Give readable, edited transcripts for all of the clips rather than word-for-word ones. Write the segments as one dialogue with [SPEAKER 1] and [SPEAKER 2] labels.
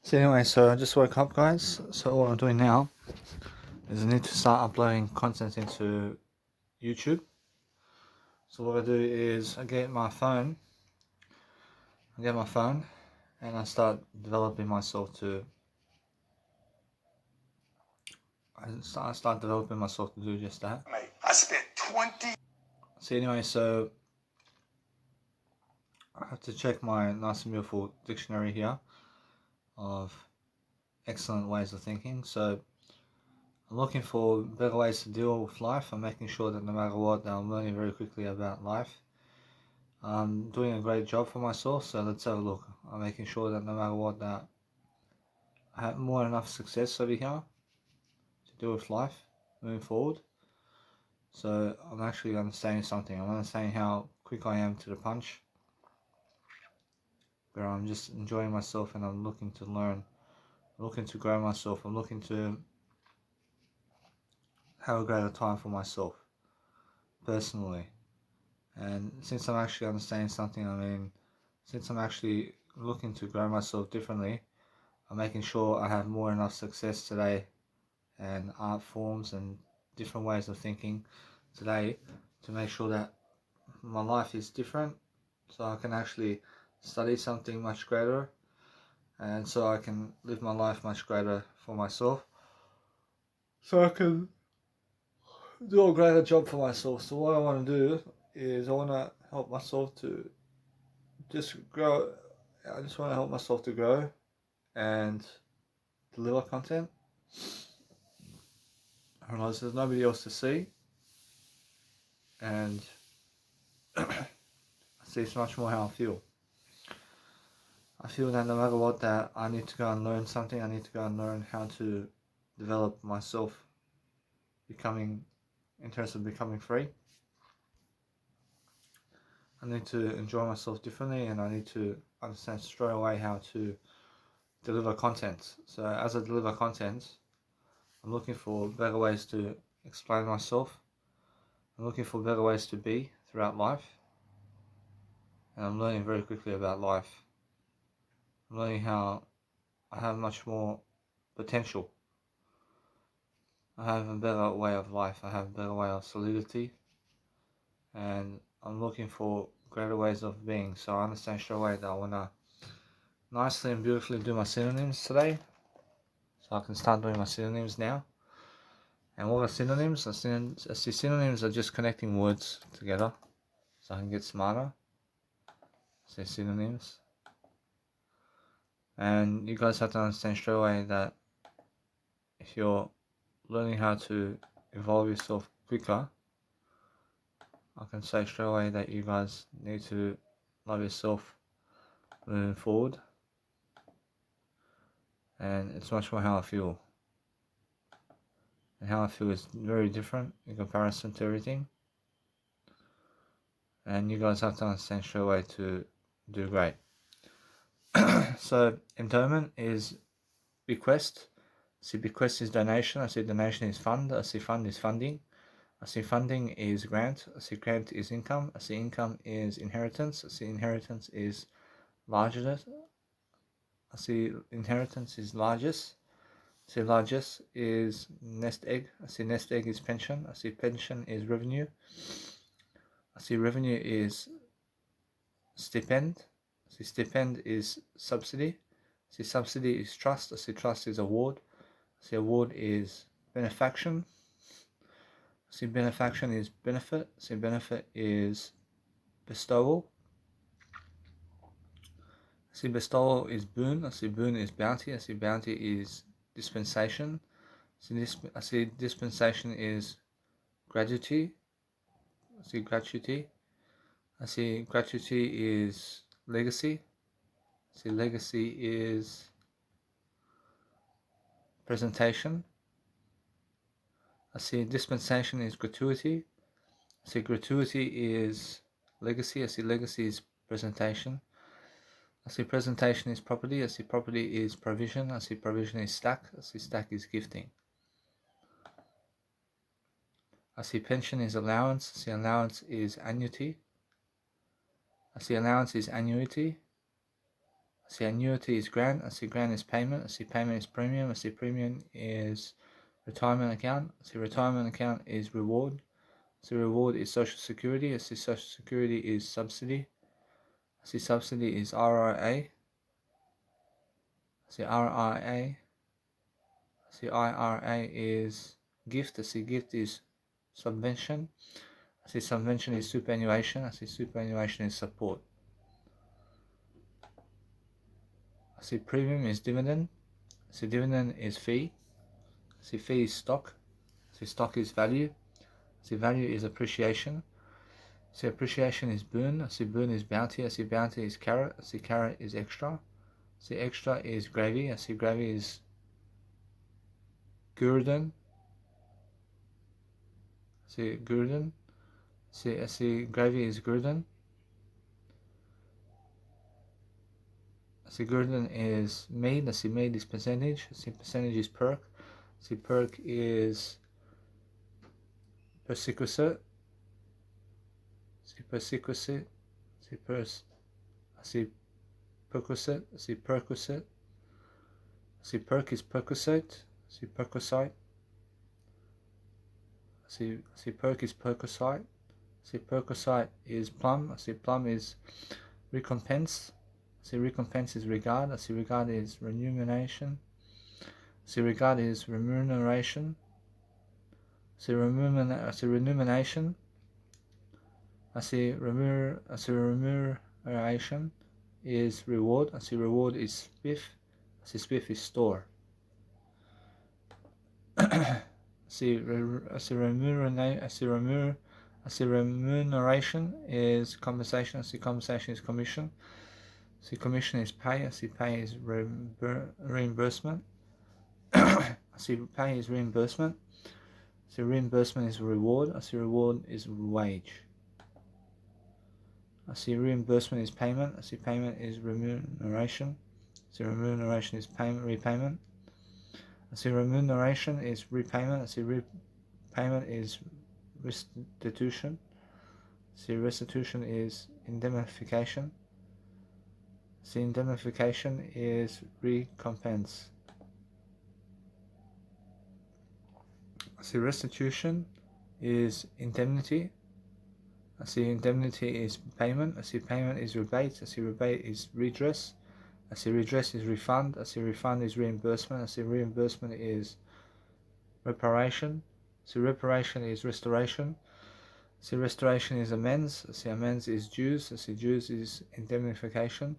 [SPEAKER 1] So anyway, so I just woke up, guys. So what I'm doing now is I need to start uploading content into YouTube. So what I do is I get my phone, and I start developing myself to. I start developing myself to do just that.
[SPEAKER 2] Mate, I spent 20.
[SPEAKER 1] So anyway, so I have to check my nice and beautiful dictionary here of excellent ways of thinking. So I'm looking for better ways to deal with life. I'm making sure that no matter what, that I'm learning very quickly about life. I'm doing a great job for myself, so let's have a look. I'm making sure that no matter what, that I have more than enough success over here to deal with life moving forward. So I'm actually understanding something. I'm understanding how quick I am to the punch, but I'm just enjoying myself and I'm looking to learn. I'm looking to grow myself. I'm looking to have a greater time for myself personally. And since I'm actually understanding something, since I'm actually looking to grow myself differently, I'm making sure I have more than enough success today and art forms and different ways of thinking today to make sure that my life is different, so I can actually study something much greater, and so I can live my life much greater for myself, so I can do a greater job for myself. So what I want to do is I want to help myself to just grow. I just want to help myself to grow and deliver content. I realize there's nobody else to see, and I see it's much more how I feel. I feel that no matter what, that I need to go and learn something. I need to go and learn how to develop myself, becoming, in terms of becoming free. I need to enjoy myself differently, and I need to understand straight away how to deliver content. So as I deliver content, I'm looking for better ways to explain myself. I'm looking for better ways to be throughout life, and I'm learning very quickly about life. I'm learning how I have much more potential. I have a better way of life. I have a better way of solidity, and I'm looking for greater ways of being. So I understand straight away that I want to nicely and beautifully do my synonyms today. So I can start doing my synonyms now. And what are synonyms? I see synonyms are just connecting words together, so I can get smarter. Say synonyms. And you guys have to understand straight away that if you're learning how to evolve yourself quicker, I can say straight away that you guys need to love yourself moving forward, and it's much more how I feel. And how I feel is very different in comparison to everything, and you guys have to understand straight away to do great. So endowment is bequest. I see bequest is donation. I see donation is fund. I see fund is funding. I see funding is grant. I see grant is income. I see income is inheritance. I see inheritance is largest. I see inheritance is largest. I see largest is nest egg. I see nest egg is pension. I see pension is revenue. I see revenue is stipend. I see stipend is subsidy. I see subsidy is trust. I see trust is award. I see award is benefaction. I see benefaction is benefit. I see benefit is bestowal. I see bestowal is boon. I see boon is bounty. I see bounty is dispensation. I see dispensation is gratuity. I see gratuity. I see gratuity is legacy. I see legacy is presentation. I see dispensation is gratuity. I see gratuity is legacy. I see legacy is presentation. I see presentation is property. I see property is provision. I see provision is stack. I see stack is gifting. I see pension is allowance. I see allowance is annuity. I see allowance is annuity. I see annuity is grant. I see grant is payment. I see payment is premium. I see premium is retirement account. I see retirement account is reward. I see reward is social security. I see social security is subsidy. I see subsidy is RIA. I see RIA. I see IRA is gift. I see gift is subvention. I see subvention is superannuation. I see superannuation is support. I see premium is dividend. I see dividend is fee. I see fee is stock. I see stock is value. I see value is appreciation. I see appreciation is boon. I see boon is bounty. I see bounty is carrot. I see carrot is extra. I see extra is gravy. I see gravy is gurdan. I see gurdan. I see gravy is gurdan. I see gurdan is meat. I see meat is percentage. I see percentage is perk. I see perk is perquisite. I see perquisite. I see I see perquisite. I see perquisite. I see perk is perquisite. I see perquisite. I see perk is perquisite. I see perquisite is plum. I see plum is recompense. I see recompense is regard. I see regard is remuneration. I see regard is remuneration. I see remuneration. I see remuneration is reward. I see reward is spiff. I see spiff is store. I see remuneration is compensation. I see compensation is commission. I see commission is pay. I see pay is reimbursement. I see pay is reimbursement. I see reimbursement is reward. I see reward is wage. I see reimbursement is payment. I see payment is remuneration. I see remuneration is repayment. I see remuneration is repayment. I see repayment is restitution. I see restitution is indemnification. I see indemnification is recompense. I see restitution is indemnity. I see indemnity is payment. I see payment is rebate. I see rebate is redress. I see redress is refund. I see refund is reimbursement. I see reimbursement is reparation. I see reparation is restoration. I see restoration is amends. I see amends is dues. I see dues is indemnification.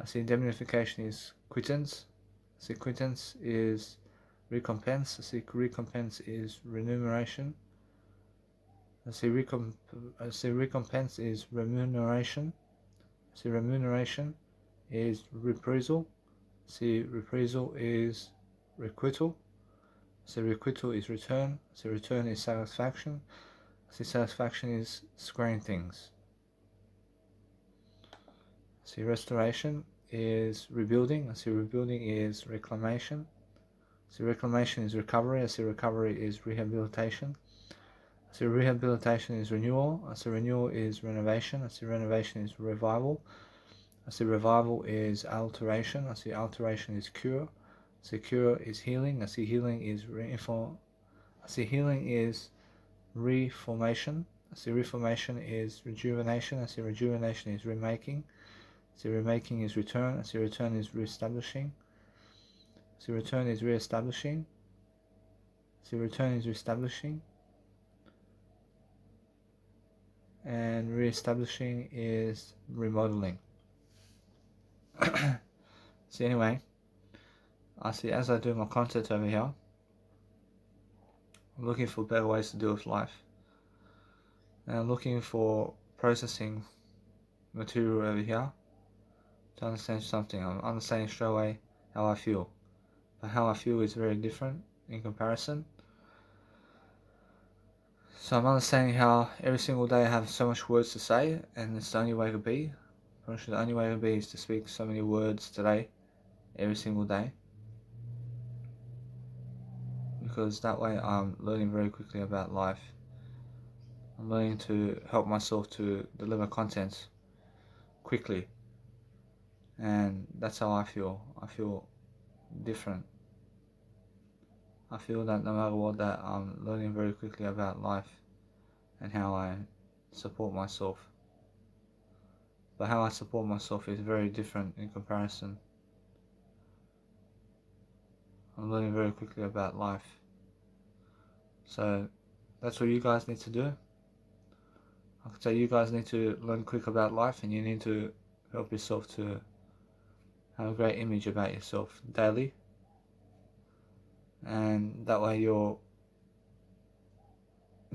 [SPEAKER 1] I see indemnification is quittance. I see quittance is recompense. I see recompense is remuneration. I see recompense is remuneration. I see remuneration is reprisal. I see reprisal is requital. I see requital is return. I see return is satisfaction. I see satisfaction is squaring things. I see restoration is rebuilding. I see rebuilding is reclamation. I see reclamation is recovery. I see recovery is rehabilitation. I see rehabilitation is renewal. I see renewal is renovation. I see renovation is revival. I see revival is alteration. I see alteration is cure. I see cure is healing. I see healing is reformation. I see reformation is rejuvenation. I see rejuvenation is remaking. I see remaking is return. I see return is reestablishing. I see return is reestablishing. I see return is reestablishing. And reestablishing is remodeling. See, anyway, I see as I do my content over here, I'm looking for better ways to deal with life. And I'm looking for processing material over here to understand something. I'm understanding straight away how I feel. But how I feel is very different in comparison. So I'm understanding how every single day I have so much words to say, and it's the only way to be. The only way to be is to speak so many words today, every single day. Because that way I'm learning very quickly about life. I'm learning to help myself to deliver content quickly. And that's how I feel. I feel different. I feel that no matter what, that I'm learning very quickly about life and how I support myself. But how I support myself is very different in comparison. I'm learning very quickly about life. So that's what you guys need to do. I could say you guys need to learn quick about life, and you need to help yourself to have a great image about yourself daily. And that way you're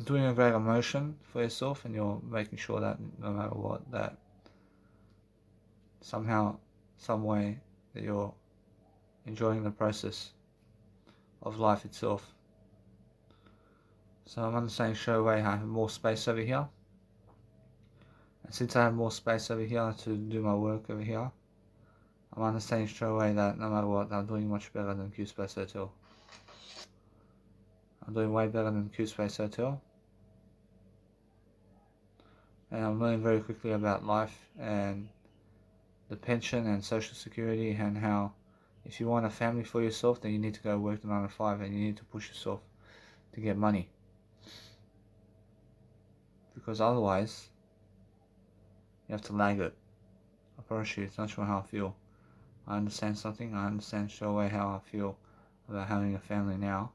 [SPEAKER 1] doing a great emotion for yourself, and you're making sure that no matter what, that somehow, some way, that you're enjoying the process of life itself. So I'm understanding straight away I have more space over here. And since I have more space over here to do my work over here, I'm understanding straight away that no matter what, I'm doing much better than Q-Space Hotel. I'm doing way better than Q-Space Hotel. And I'm learning very quickly about life and the pension and social security, and how if you want a family for yourself, then you need to go work the 9 to 5, and you need to push yourself to get money. Because otherwise, you have to lag it. I promise you, it's not sure how I feel. I understand something. I understand straight away how I feel about having a family now.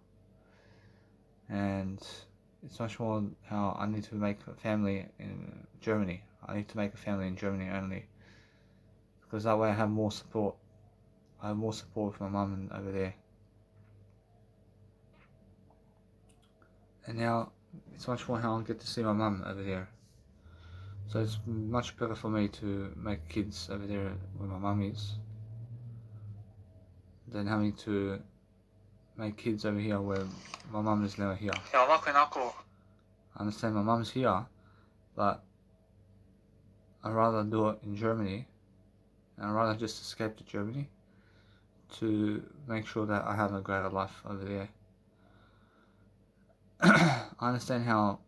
[SPEAKER 1] And it's much more how I need to make a family in Germany. I need to make a family in Germany only. Because that way I have more support. I have more support with my mum over there. And now it's much more how I get to see my mum over there. So it's much better for me to make kids over there where my mum is than having to make kids over here where my mum is never here. I understand my mum's here, but I'd rather do it in Germany, and I'd rather just escape to Germany to make sure that I have a greater life over there. I understand how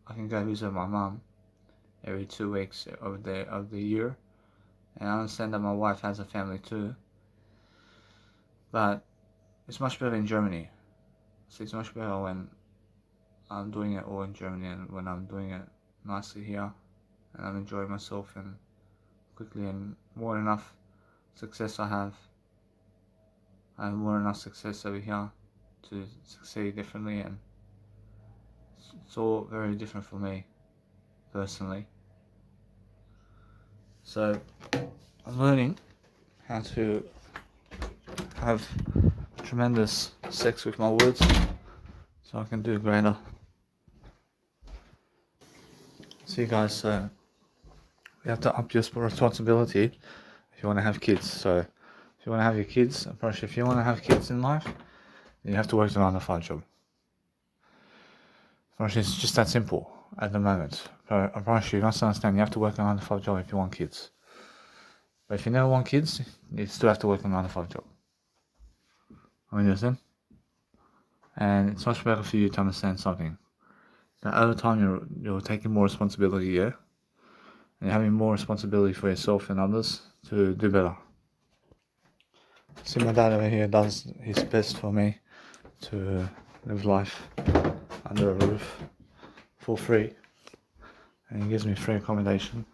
[SPEAKER 1] I can go visit my mum every 2 weeks of the year, and I understand that my wife has a family too, but it's much better in Germany. So it's much better when I'm doing it all in Germany, and when I'm doing it nicely here, and I'm enjoying myself and quickly, and more than enough success I have more than enough success over here to succeed differently, and it's all very different for me personally. So I'm learning how to have tremendous sex with my words so I can do greater. See guys, so we have to up your responsibility if you want to have kids. So if you want to have your kids, I promise you, if you want to have kids in life, you have to work the 9 to 5 job. I promise you, it's just that simple at the moment. I promise you must understand, you have to work a 9 to 5 job if you want kids. But if you never want kids, you still have to work a 9 to 5 job. I mean, understand? And it's much better for you to understand something. That over time you're taking more responsibility, yeah? And you're having more responsibility for yourself and others to do better. See, my dad over here does his best for me to live life under a roof for free, and he gives me free accommodation,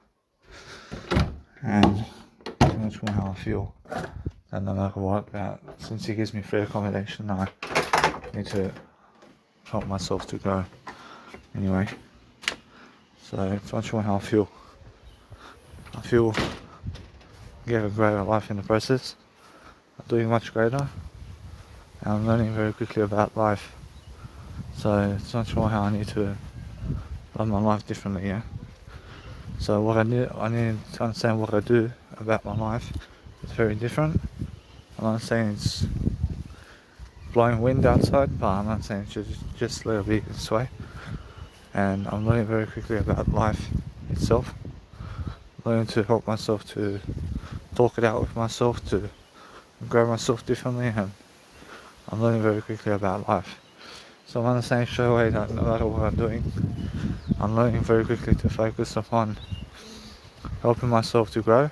[SPEAKER 1] and that's much more how I feel. And no matter what, since he gives me free accommodation, I need to help myself to go anyway. So it's much more how I feel. I feel get a greater life in the process. I'm doing much greater, and I'm learning very quickly about life. So it's much more how I need to live my life differently, yeah. So what I need to understand what I do about my life is very different. I'm not saying it's blowing wind outside, but I'm not saying it's just let it be this way. And I'm learning very quickly about life itself. Learning to help myself to talk it out with myself, to grow myself differently, and I'm learning very quickly about life. So I'm understanding straight away that no matter what I'm doing, I'm learning very quickly to focus upon helping myself to grow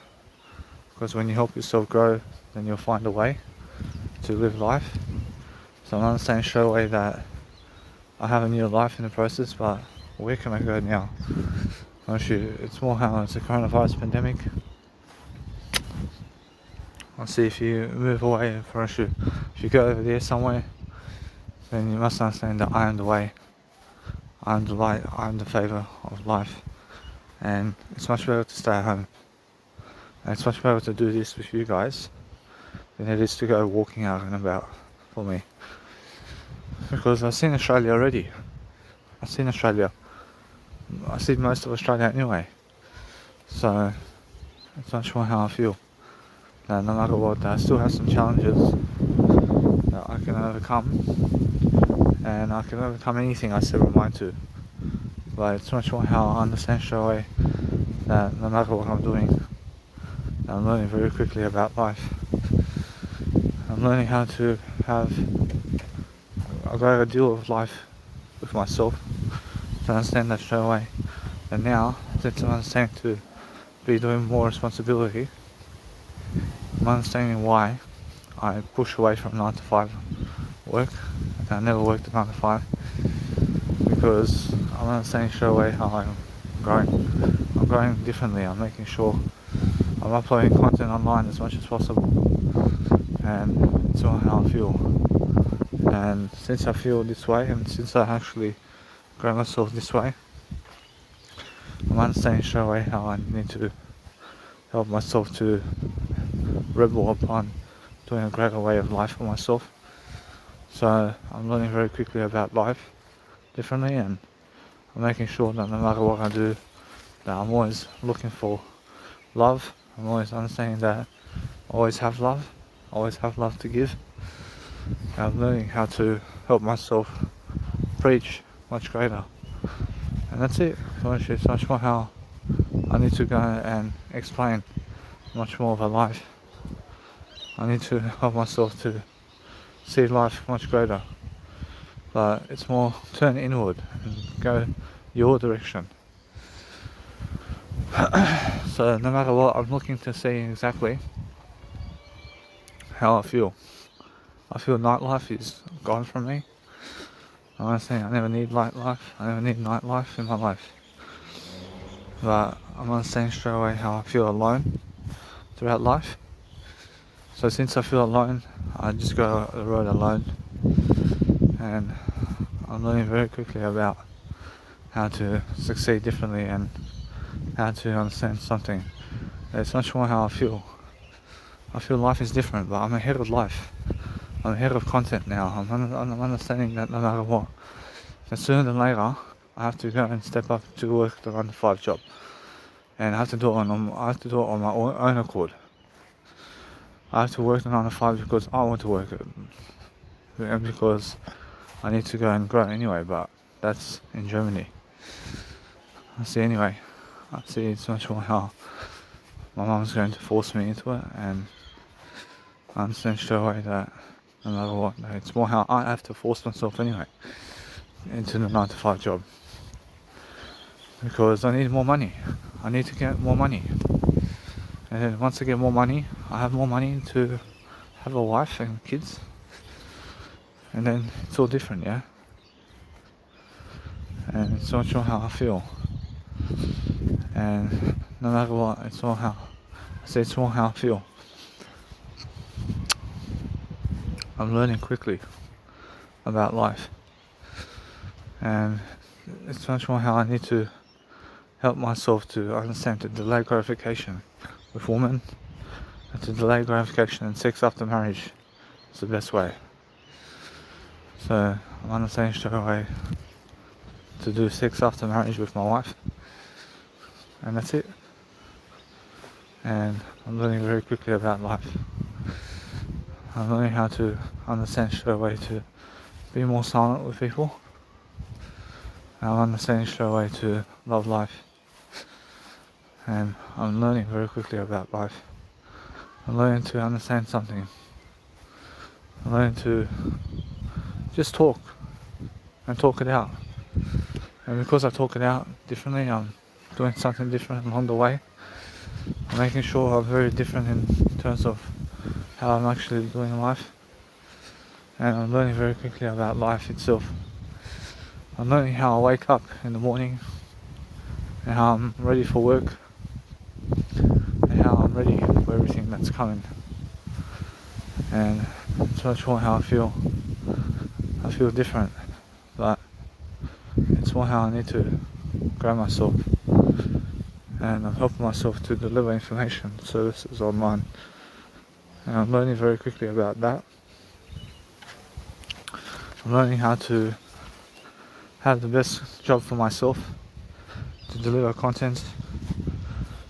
[SPEAKER 1] because when you help yourself grow, then you'll find a way to live life. So I'm not saying straight away that I have a new life in the process, but where can I go now? It's more how it's a coronavirus pandemic. I'll see if you move away from you. If you go over there somewhere, then you must understand that I am the way, I am the light, I am the favour of life. And it's much better to stay at home. And it's much better to do this with you guys than it is to go walking out and about for me. Because I've seen Australia already. I've seen Australia. I see most of Australia anyway. So it's much more how I feel. That no matter what, I still have some challenges that I can overcome. And I can overcome anything I set my mind to. But it's much more how I understand straight away that no matter what I'm doing, I'm learning very quickly about life. I'm learning how to have a greater deal of life with myself, to understand that straight away. And now, since I'm understanding to be doing more responsibility, I'm understanding why I push away from 9 to 5 work. I never worked at 9 to 5 because I'm understanding straight away how I'm growing. I'm growing differently. I'm making sure I'm uploading content online as much as possible, and it's all how I feel. And since I feel this way, and since I actually grow myself this way, I'm understanding straight away how I need to help myself to rebel upon doing a greater way of life for myself. So I'm learning very quickly about life differently, and I'm making sure that no matter what I do, that I'm always looking for love. I'm always understanding that I always have love to give. And I'm learning how to help myself preach much greater. And that's it. So it's much more how I need to go and explain much more of a life. I need to help myself to see life much greater. But it's more turn inward and go your direction. So no matter what, I'm looking to see exactly how I feel. I feel nightlife is gone from me. I'm saying I never need nightlife. I never need nightlife in my life. But I'm understanding straight away how I feel alone throughout life. So since I feel alone, I just go the road alone. And I'm learning very quickly about how to succeed differently and how to understand something. It's much more how I feel. I feel life is different, but I'm ahead of life. I'm ahead of content now. I'm understanding that no matter what, that sooner than later, I have to go and step up to work the 9 to 5 job, and I have to do it on my own accord. I have to work the 9 to 5 because I want to work it, and because I need to go and grow anyway. But that's in Germany. I see it's much more how my mum's going to force me into it, and I understand straight away that no matter what, it's more how I have to force myself anyway into the 9 to 5 job, because I need more money. I need to get more money, and then once I get more money, I have more money to have a wife and kids, and then it's all different, yeah. And it's much more how I feel, and no matter what, it's more how I feel. I'm learning quickly about life, and it's much more how I need to help myself to understand to delay gratification with women, and to delay gratification and sex after marriage is the best way. So I'm understanding straight away to do sex after marriage with my wife, and that's it. And I'm learning very quickly about life. I'm learning how to understand straight away to be more silent with people. I'm understanding straight away to love life. And I'm learning very quickly about life. I'm learning to understand something. I'm learning to just talk and talk it out. And because I talk it out differently, I'm doing something different along the way. I'm making sure I'm very different in terms of how I'm actually doing life, and I'm learning very quickly about life itself. I'm learning how I wake up in the morning, and how I'm ready for work, and how I'm ready for everything that's coming. And it's much more how I feel. I feel different, but it's more how I need to grow myself, and I'm helping myself to deliver information services online, and I'm learning very quickly about that. I'm learning how to have the best job for myself, to deliver content,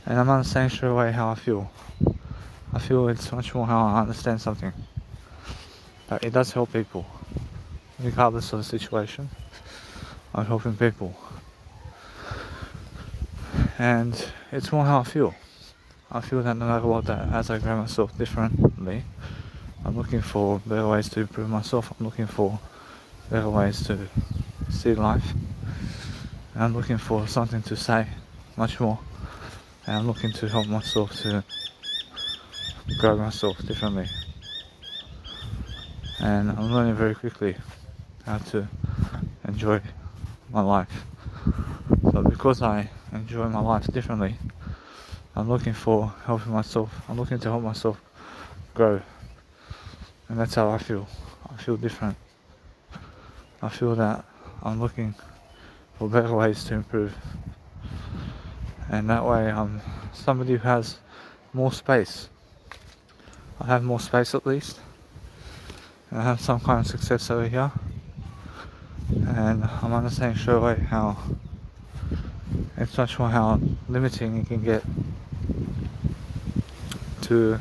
[SPEAKER 1] and I'm understanding straight away how I feel. I feel it's much more how I understand something, that it does help people, regardless of the situation. I'm helping people, and it's more how I feel. I feel that no matter what, that as I grow myself differently, I'm looking for better ways to improve myself. I'm looking for better ways to see life. And I'm looking for something to say much more. And I'm looking to help myself to grow myself differently. And I'm learning very quickly how to enjoy my life. But because I enjoy my life differently, I'm looking for helping myself. I'm looking to help myself grow. And that's how I feel. I feel different. I feel that I'm looking for better ways to improve. And that way I'm somebody who has more space. I have more space at least. And I have some kind of success over here. And I'm understanding straight away how it's much more how limiting it can get to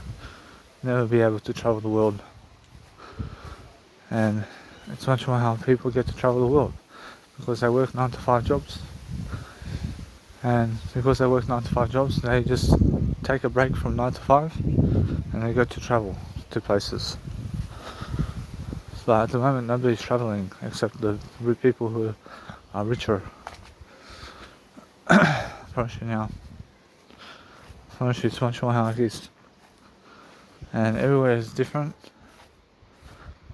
[SPEAKER 1] never be able to travel the world. And it's much more how people get to travel the world because they work 9 to 5 jobs. And because they work 9 to 5 jobs, they just take a break from 9 to 5 and they go to travel to places. But at the moment, nobody's traveling except the people who are richer. Apparently now, apparently it's much more how it is. And everywhere is different.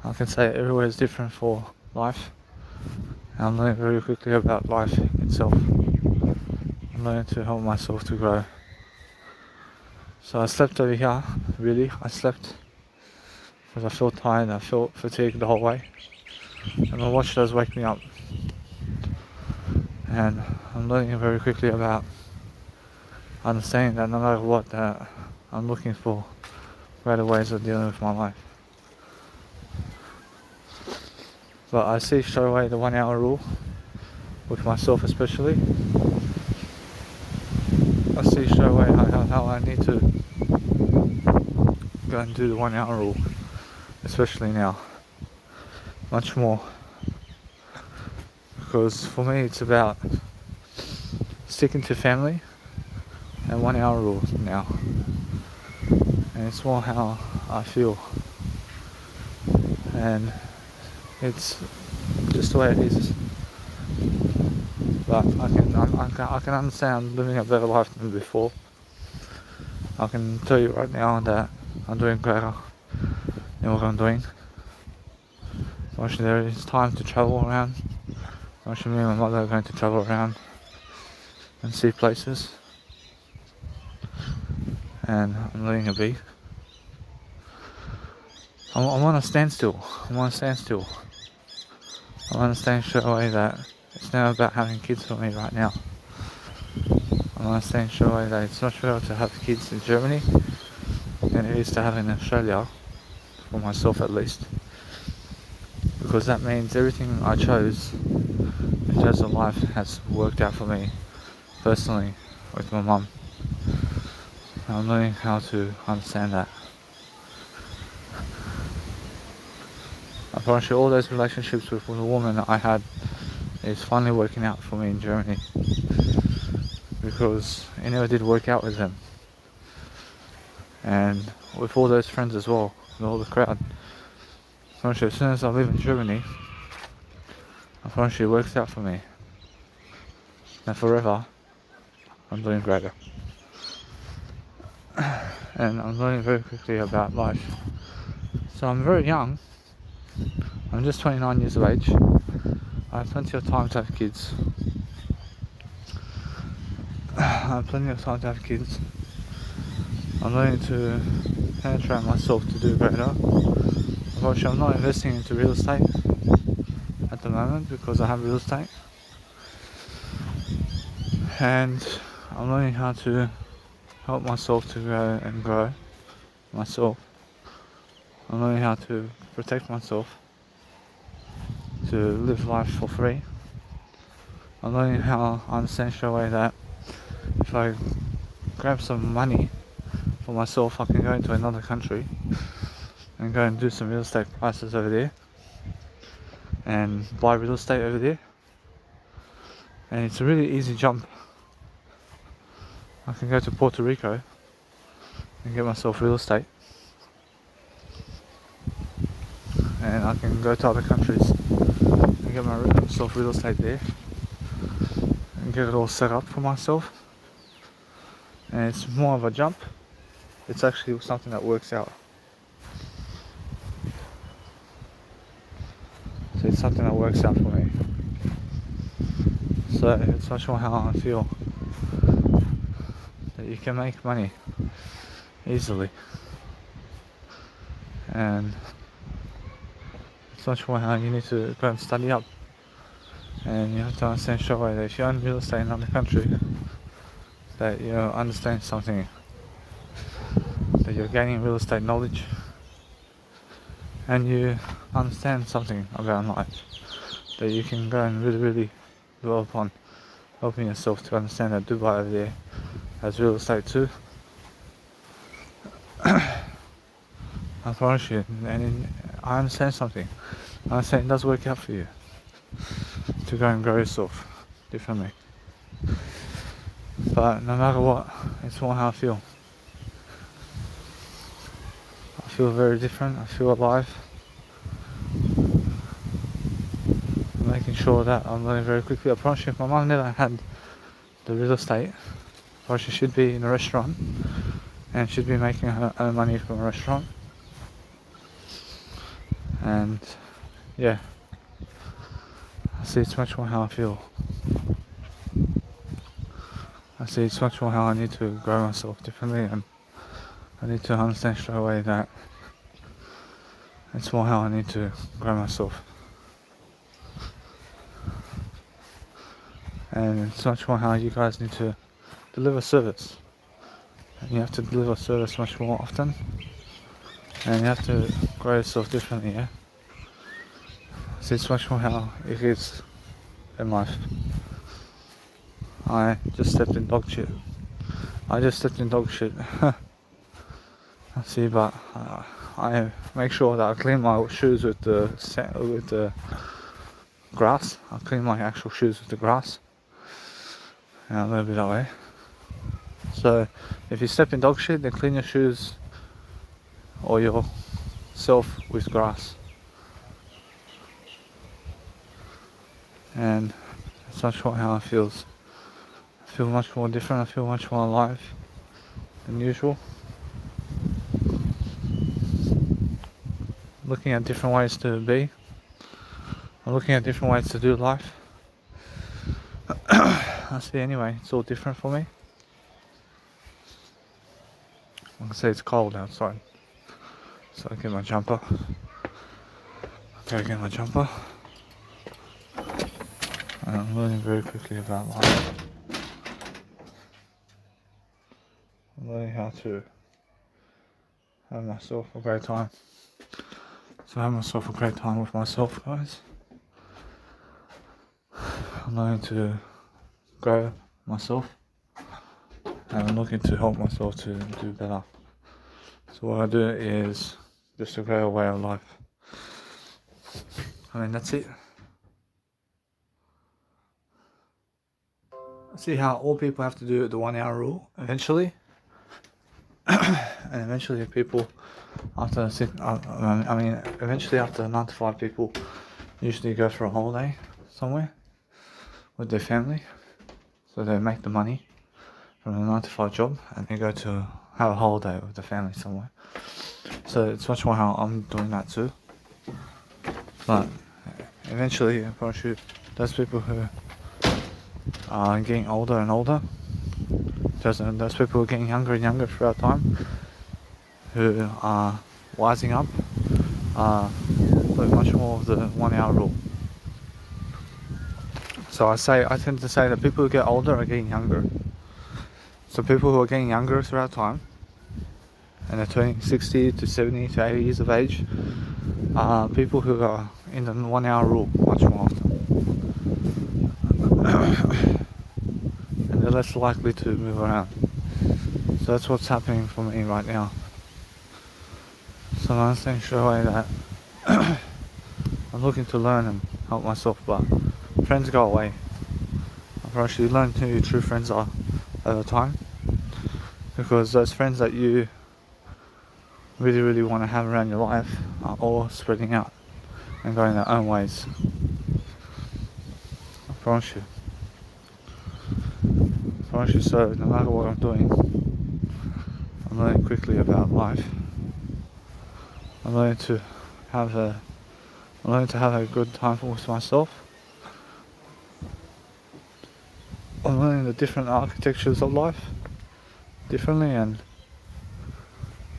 [SPEAKER 1] I can say everywhere is different for life. And I'm learning very quickly about life itself. I'm learning to help myself to grow. So I slept over here, really. I slept because I felt tired, I felt fatigued the whole way. And my watch does wake me up. And I'm learning very quickly about understanding that no matter what, that I'm looking for better ways of dealing with my life. But I see straight away the 1 hour rule, with myself especially. I see straight away how I need to go and do the 1 hour rule, especially now, much more. Because for me it's about sticking to family and 1 hour rule now. And it's more how I feel. And it's just the way it is. But I can understand I'm living a better life than before. I can tell you right now that I'm doing greater than what I'm doing. Actually, there is time to travel around. Actually, me and my mother are going to travel around and see places. And I'm letting it be. I'm on a standstill. I'm understanding straight away that it's now about having kids for me right now. I'm understanding straight away that it's much better to have kids in Germany than it is to have in Australia, for myself at least. Because that means everything I chose in terms of life has worked out for me personally with my mum. I'm learning how to understand that. Apparently all those relationships with the woman that I had is finally working out for me in Germany, because it never did work out with them. And with all those friends as well, with all the crowd. Apparently as soon as I live in Germany, apparently it works out for me. And forever, I'm doing greater. and I'm learning very quickly about life. So I'm very young. I'm just 29 years of age. I have plenty of time to have kids. I have plenty of time to have kids. I'm learning to penetrate myself to do better. Unfortunately, I'm not investing into real estate at the moment because I have real estate. And I'm learning how to help myself to grow and grow myself. I'm learning how to protect myself, to live life for free. I'm learning how I understand straight away that if I grab some money for myself, I can go into another country and go and do some real estate prices over there and buy real estate over there. And it's a really easy jump. I can go to Puerto Rico and get myself real estate, and I can go to other countries and get myself real estate there and get it all set up for myself. And it's more of a jump. It's actually something that works out. So it's something that works out for me. So it's much more how I feel that you can make money easily, and it's much more how you need to go and study up, and you have to understand straight away that if you own real estate in another country, that you understand something, that you're gaining real estate knowledge, and you understand something about life, that you can go and really dwell upon helping yourself to understand that Dubai over there has real estate too. I promise you, and I understand something. I understand it does work out for you to go and grow yourself differently. But no matter what, it's more how I feel. I feel very different. I feel alive. I'm making sure that I'm learning very quickly. I promise you, if my mum never had the real estate, or she should be in a restaurant and should be making her own money from a restaurant. And yeah, I see it's much more how I feel. I see it's much more how I need to grow myself differently, and I need to understand straight away that it's more how I need to grow myself. And it's much more how you guys need to deliver service. And you have to deliver service much more often, and you have to grow yourself differently, yeah? So it's much more how it is in life. I just stepped in dog shit. I see, but I make sure that I clean my shoes with the grass. I clean my actual shoes with the grass, and I leave it that way. So if you step in dog shit, then clean your shoes or yourself with grass. And it's much more how it feels. I feel much more different. I feel much more alive than usual. Looking at different ways to be. I'm looking at different ways to do life. I see anyway, it's all different for me. I can say it's cold outside. So I get my jumper. Gotta get my jumper. And I'm learning very quickly about life. I'm learning how to have myself a great time. So have myself a great time with myself, guys. I'm learning to grow myself, and I'm looking to help myself to do better. So what I do is just to grow a way of life. I mean, that's it. See how all people have to do the 1 hour rule eventually, and eventually people eventually after 9 to 5 people usually go for a holiday somewhere with their family, so they make the money from a 9 to 5 job and they go to have a holiday with the family somewhere. So it's much more how I'm doing that too. But eventually, I promise you, those people who are getting older and older, those people who are getting younger and younger throughout time, who are wising up, are doing much more of the 1 hour rule. So I tend to say that people who get older are getting younger. So people who are getting younger throughout time, and they're turning 60 to 70 to 80 years of age, are people who are in the 1 hour rule much more often. And they're less likely to move around. So that's what's happening for me right now. So I'm understanding straight away that I'm looking to learn and help myself, but friends go away. I've actually learned who your true friends are over time, because those friends that you really, really want to have around your life are all spreading out and going their own ways. I promise you. So no matter what I'm doing, I'm learning quickly about life. I'm learning to have a good time with myself. I'm learning the different architectures of life differently, and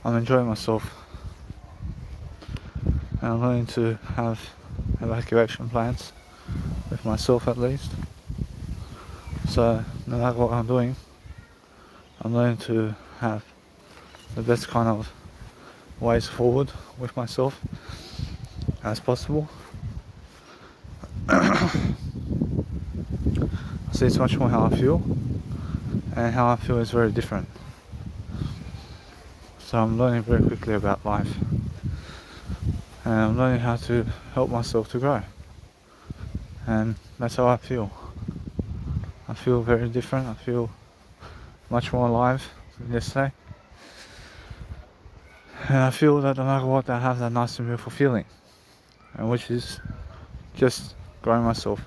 [SPEAKER 1] I'm enjoying myself. And I'm learning to have evacuation plans with myself at least. So no matter what I'm doing, I'm learning to have the best kind of ways forward with myself as possible. See, it's much more how I feel, and how I feel is very different. So I'm learning very quickly about life, and I'm learning how to help myself to grow, and that's how I feel. I feel very different. I feel much more alive than yesterday, and I feel that no matter what, I have that nice and beautiful feeling, and which is just growing myself.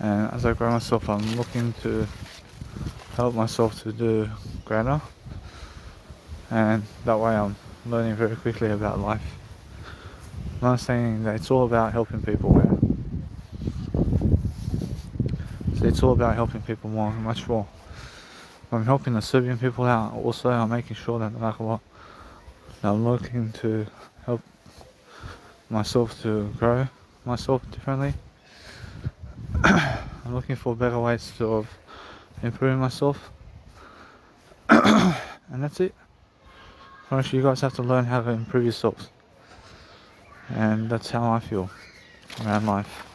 [SPEAKER 1] And as I grow myself, I'm looking to help myself to do greater, and that way I'm learning very quickly about life. I'm not saying that it's all about helping people. So it's all about helping people much more. I'm helping the Serbian people out. Also, I'm making sure that no matter what, I'm looking to help myself to grow myself differently. I'm looking for better ways of improving myself. And that's it. Honestly, you guys have to learn how to improve yourselves. And that's how I feel around life.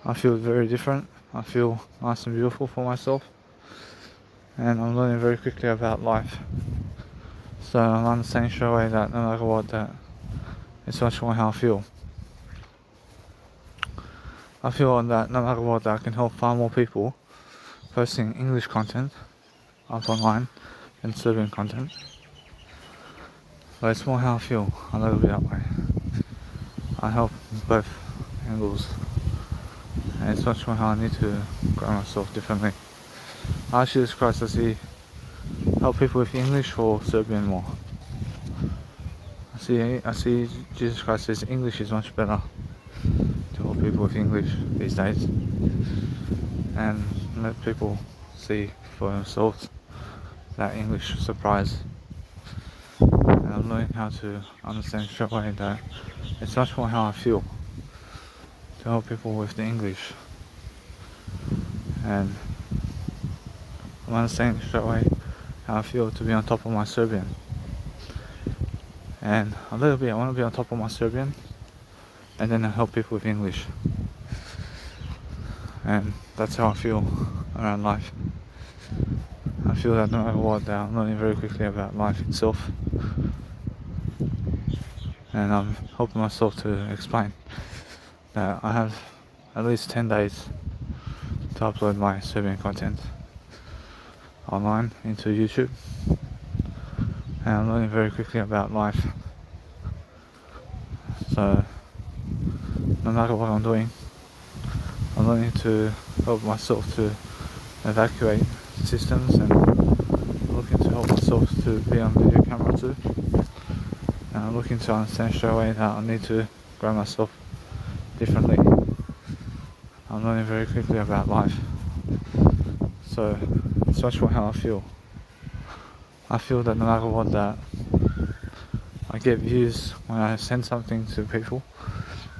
[SPEAKER 1] I feel very different. I feel nice and beautiful for myself. And I'm learning very quickly about life. So I'm understanding straight away that no matter what, that it's much more how I feel. I feel that no matter what, that I can help far more people posting English content up online than Serbian content. But it's more how I feel. I let it be that way. I help both angles, and it's much more how I need to grow myself differently. I ask Jesus Christ, does he help people with English or Serbian more? I see Jesus Christ says English is much better to help people with English these days, and let people see for themselves that English surprise. And I'm learning how to understand straight away that it's much more how I feel to help people with the English. And I'm understanding straight away how I feel to be on top of my Serbian. And a little bit, I want to be on top of my Serbian, and then I help people with English. And that's how I feel around life. I feel that no matter what, I'm learning very quickly about life itself. And I'm helping myself to explain that I have at least 10 days to upload my Serbian content online into YouTube. And I'm learning very quickly about life. So no matter what I'm doing, I'm learning to help myself to evacuate systems, and looking to help myself myself to be on video camera too. And I'm looking to understand straight away that I need to grow myself differently. I'm learning very quickly about life. So it's much more how I feel. I feel that no matter what, that I get views when I send something to people.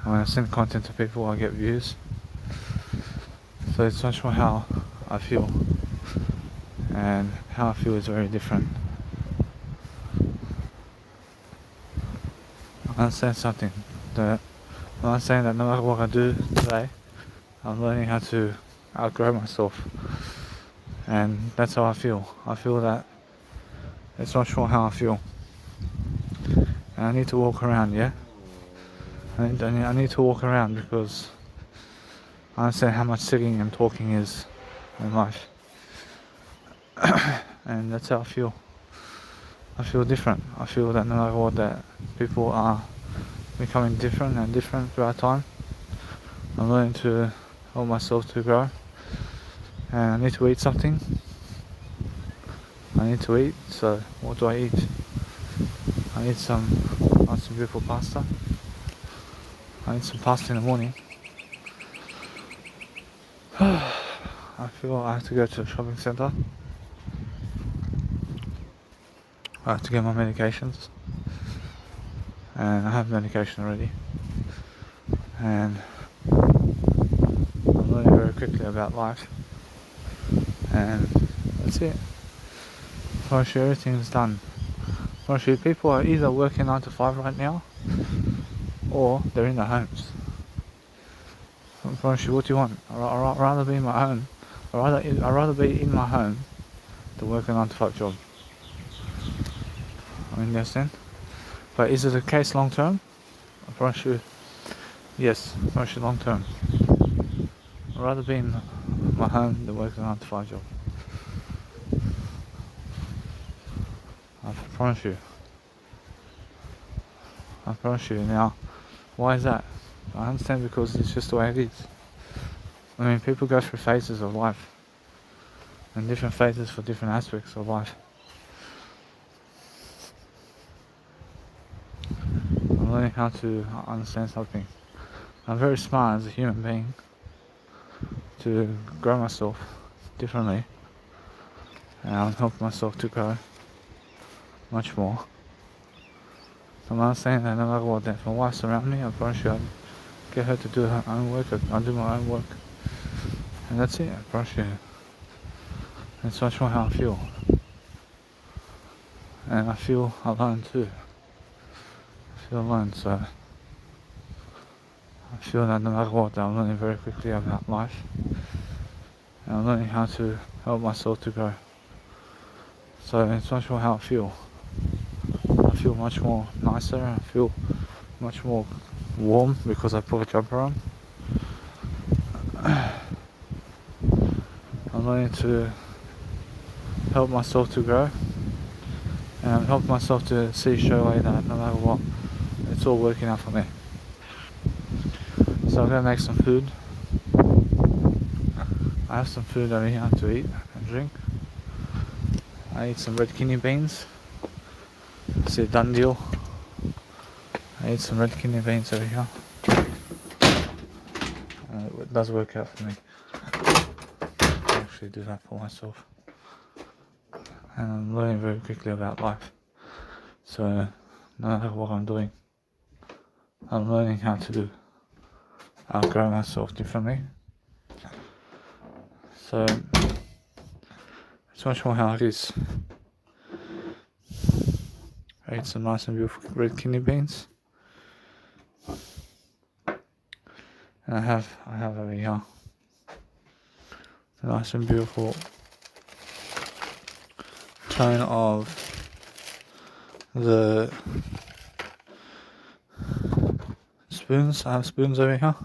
[SPEAKER 1] And when I send content to people, I get views. So it's much more how I feel. And how I feel is very different. I understand something. That I'm not saying that no matter what I do today, I'm learning how to outgrow myself. And that's how I feel. I feel that it's not sure how I feel. And I need to walk around, yeah? I need to walk around because I understand how much sitting and talking is in life. And that's how I feel. I feel different. I feel that no matter what, that people are becoming different and different throughout time. I'm learning to help myself to grow. And I need to eat something. I need to eat, so what do I eat? I eat some nice and beautiful pasta. I eat some pasta in the morning. I feel I have to go to the shopping centre. I have to get my medications. And I have medication already. And I'm learning very quickly about life. And that's it. For sure, everything's done. For sure, people are either working 9 to 5 right now, or they're in their homes. For sure, what do you want? I'd rather be in my home. I'd rather be in my home than work a 9 to 5 job. I mean, understand? But is it the case long term? For sure, yes. For sure, long term. I'd rather be in my home than work a 9 to 5 job. I promise you. I promise you. Now, why is that? I understand because it's just the way it is. I mean, people go through phases of life. And different phases for different aspects of life. I'm learning how to understand something. I'm very smart as a human being to grow myself differently. And I'll help myself to grow much more. I'm not saying that no matter what, if my wife's around me, I promise you I'll get her to do her own work, I'll do my own work. And that's it, I promise you. It's much more how I feel. And I feel alone too. I feel alone, so I feel that no matter what, I'm learning very quickly about life. And I'm learning how to help myself to grow. So it's much more how I feel. I feel much more nicer, I feel much more warm because I put a jumper on. I'm learning to help myself to grow. And help myself to see straight away that no matter what, it's all working out for me. So I'm gonna make some food. I have some food over here to eat and drink. I eat some red kidney beans. It's a done deal. I eat some red kidney beans over here. It does work out for me. I actually do that for myself. And I'm learning very quickly about life. So no matter what I'm doing, I'm learning how to outgrow myself differently. So it's much more how it is. I ate some nice and beautiful red kidney beans. And I have over here a nice and beautiful tone of the spoons. I have spoons over here.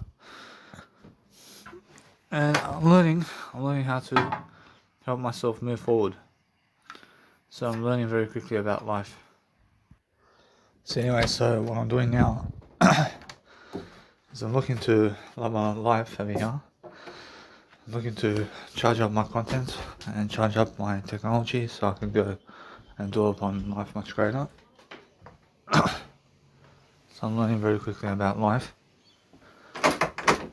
[SPEAKER 1] And I'm learning how to help myself move forward. So I'm learning very quickly about life. So anyway, so what I'm doing now is I'm looking to love my life over here. I'm looking to charge up my content and charge up my technology so I can go and dwell upon life much greater. So I'm learning very quickly about life.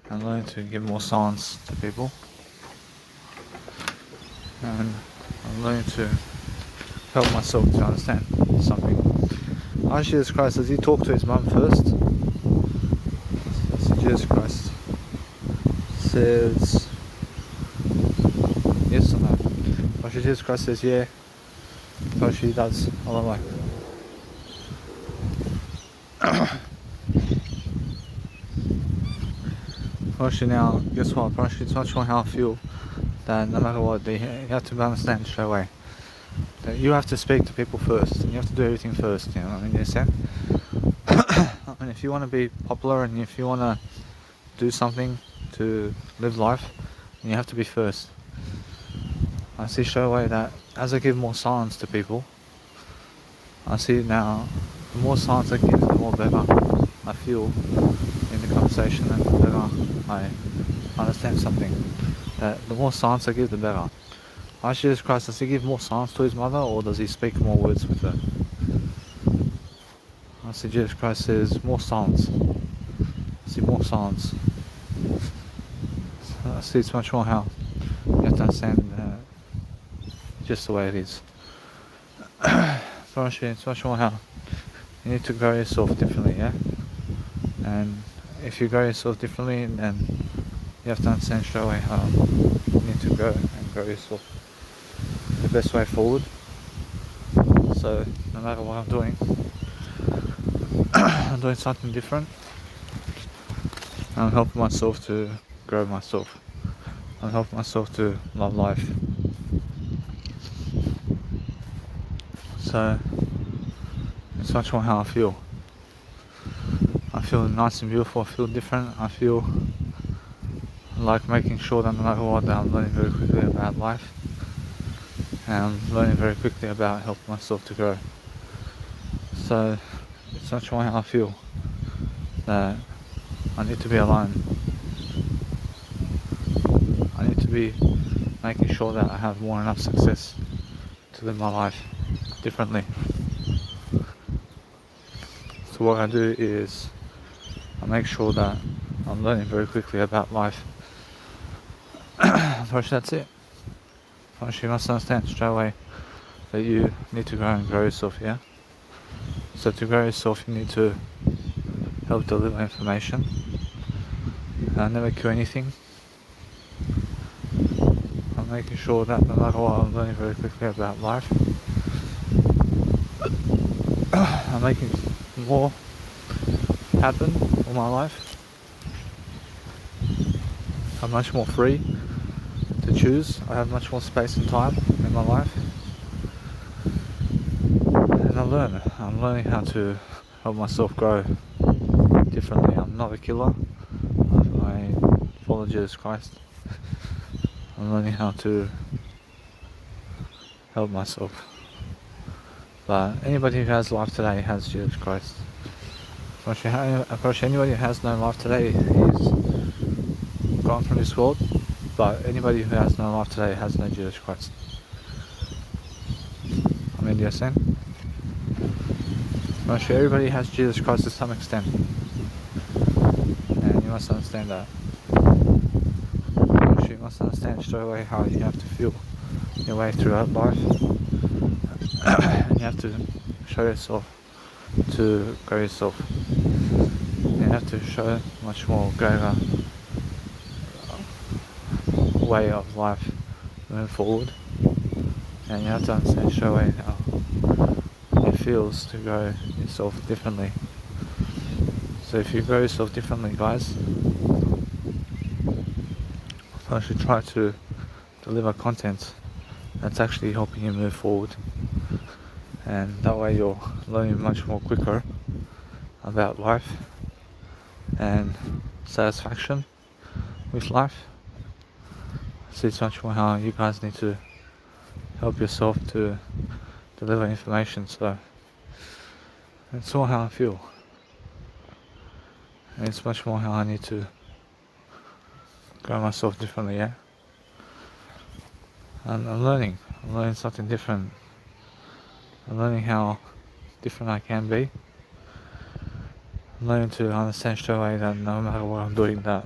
[SPEAKER 1] I'm learning to give more silence to people. And I'm learning to help myself to understand something. Our Jesus Christ, does he talk to his mum first? So Jesus Christ says yes or no? Or Jesus Christ says yeah, or she does. I don't like. Actually now, guess what? Actually, it's not sure how I feel. That no matter what, you have to understand straight away. That you have to speak to people first, and you have to do everything first. You know what I mean? You understand? I mean, if you want to be popular and if you want to do something to live life, then you have to be first. I see straight away that as I give more silence to people, I see now the more silence I give, the more better I feel in the conversation and the better I understand something. The more silence I give, the better. Ask Jesus Christ, does he give more silence to his mother or does he speak more words with her? I see Jesus Christ says more silence. I see more silence. So I see it's much more how you have to understand just the way it is. So it's much more how you need to grow yourself differently, yeah? And if you grow yourself differently, then you have to understand straight away how you need to grow and grow yourself the best way forward. So no matter what I'm doing, I'm doing something different. I'm helping myself to grow myself. I'm helping myself to love life. So it's much more how I feel. I feel nice and beautiful. I feel different. I feel like making sure that no matter what, that I'm learning very quickly about life. And I'm learning very quickly about helping myself to grow. So it's much more how I feel that I need to be alone. I need to be making sure that I have more than enough success to live my life differently. So what I do is I make sure that I'm learning very quickly about life. First, that's it. First, you must understand straight away that you need to grow and grow yourself, yeah? So to grow yourself, you need to help deliver information. Never kill anything. I'm making sure that no matter what, I'm learning very quickly about life. I'm making more happen in my life. I'm much more free to choose. I have much more space and time in my life. And I'm learning how to help myself grow differently. I'm not a killer. I follow Jesus Christ. I'm learning how to help myself. But anybody who has life today has Jesus Christ. Approach anybody who has no life today is gone from this world. But anybody who has no life today has no Jesus Christ. I mean, do you understand? Everybody has Jesus Christ to some extent. And you must understand that. You must understand straight away how you have to feel your way throughout life. And you have to show yourself to grow yourself. You have to show much more greater way of life moving forward. And you have to understand straight away how it feels to grow yourself differently. So if you grow yourself differently, guys, I should try to deliver content that's actually helping you move forward. And that way you're learning much more quicker about life and satisfaction with life. So it's much more how you guys need to help yourself to deliver information. So it's all how I feel. And it's much more how I need to grow myself differently, yeah? And I'm learning something different I'm learning how different I can be. I'm learning to understand straight away that no matter what I'm doing, that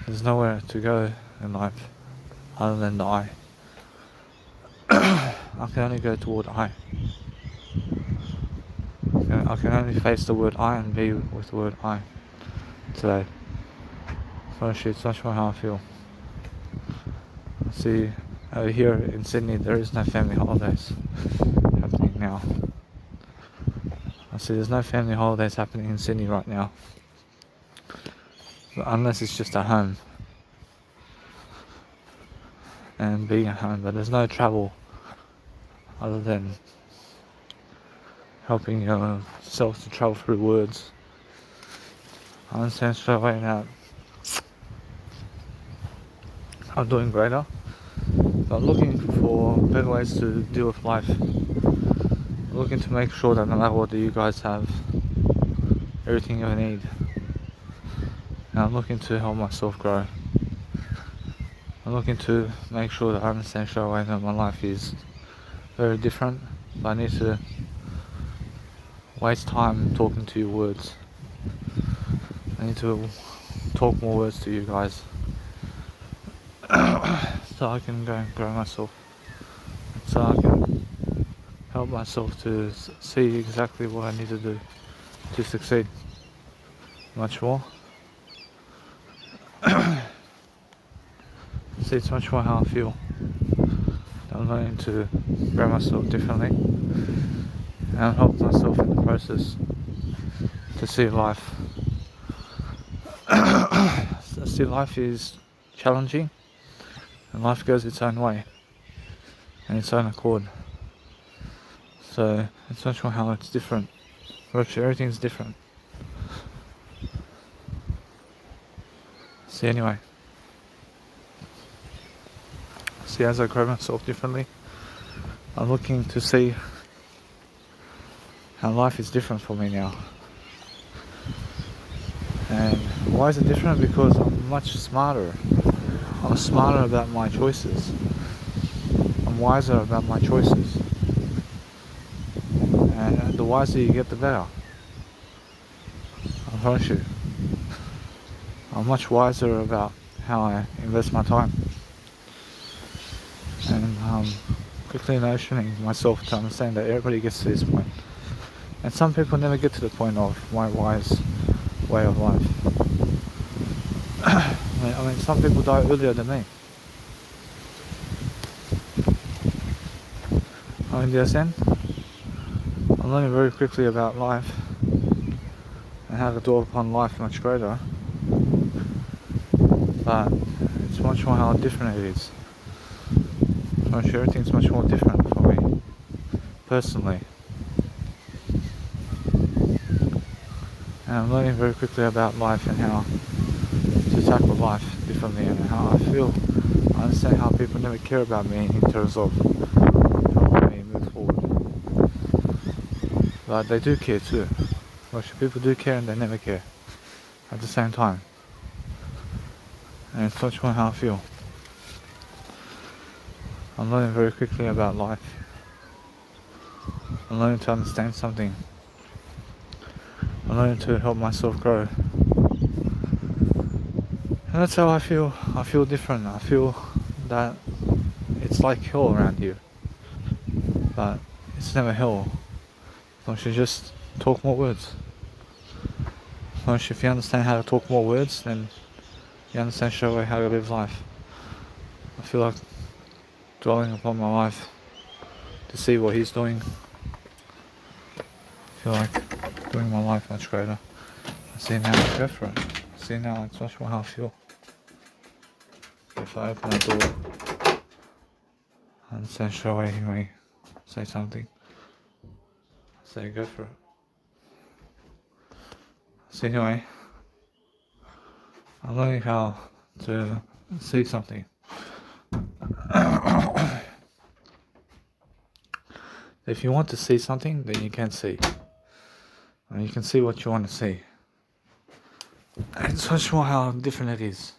[SPEAKER 1] there's nowhere to go in life other than the I. I can only go toward I. I can only face the word I and be with the word I today. So it's much more how I feel. See, over here in Sydney there is no family holidays happening now. I see there's no family holidays happening in Sydney right now. Unless it's just at home. And being at home, but there's no travel other than helping yourself to travel through words. I understand straight away that I'm doing greater, but looking for better ways to deal with life. Looking to make sure that no matter what you guys have, everything you need. And I'm looking to help myself grow. I'm looking to make sure that I understand straight away that my life is very different, but I need to waste time talking to your words. I need to talk more words to you guys so I can go and grow myself, so I can help myself to see exactly what I need to do to succeed much more. See, it's much more how I feel. I'm learning to grow myself differently and help myself in the process to see life. See, life is challenging and life goes its own way and its own accord. So it's much more how it's different. Virtually everything's different. See, anyway. See, as I grow myself differently, I'm looking to see how life is different for me now. And why is it different? Because I'm much smarter. I'm smarter about my choices. I'm wiser about my choices. And the wiser you get, the better. I promise you. I'm much wiser about how I invest my time. And quickly notioning myself to understand that everybody gets to this point. And some people never get to the point of my wise way of life. I mean, some people die earlier than me. I mean, understand? I'm learning very quickly about life and how to dwell upon life much greater. But it's much more how different it is. I'm sure everything's much more different for me, personally. And I'm learning very quickly about life and how to tackle life differently and how I feel. I understand how people never care about me in terms of helping me move forward. But they do care too. Most people do care and they never care at the same time. And it's much more how I feel. I'm learning very quickly about life. I'm learning to understand something. I'm learning to help myself grow. And that's how I feel. I feel different. I feel that it's like hell around here. But it's never hell. Once you just talk more words. Once if you understand how to talk more words, then you understand straight away how to live life. I feel like dwelling upon my life to see what he's doing. I feel like doing my life much greater. I see now I go for it. I see now it's much more how I feel. If I open the door, I understand straight away he may say something. I say go for it. So anyway, I'm learning how to see something. If you want to see something, then you can see. And you can see what you want to see. And it's much more how different it is.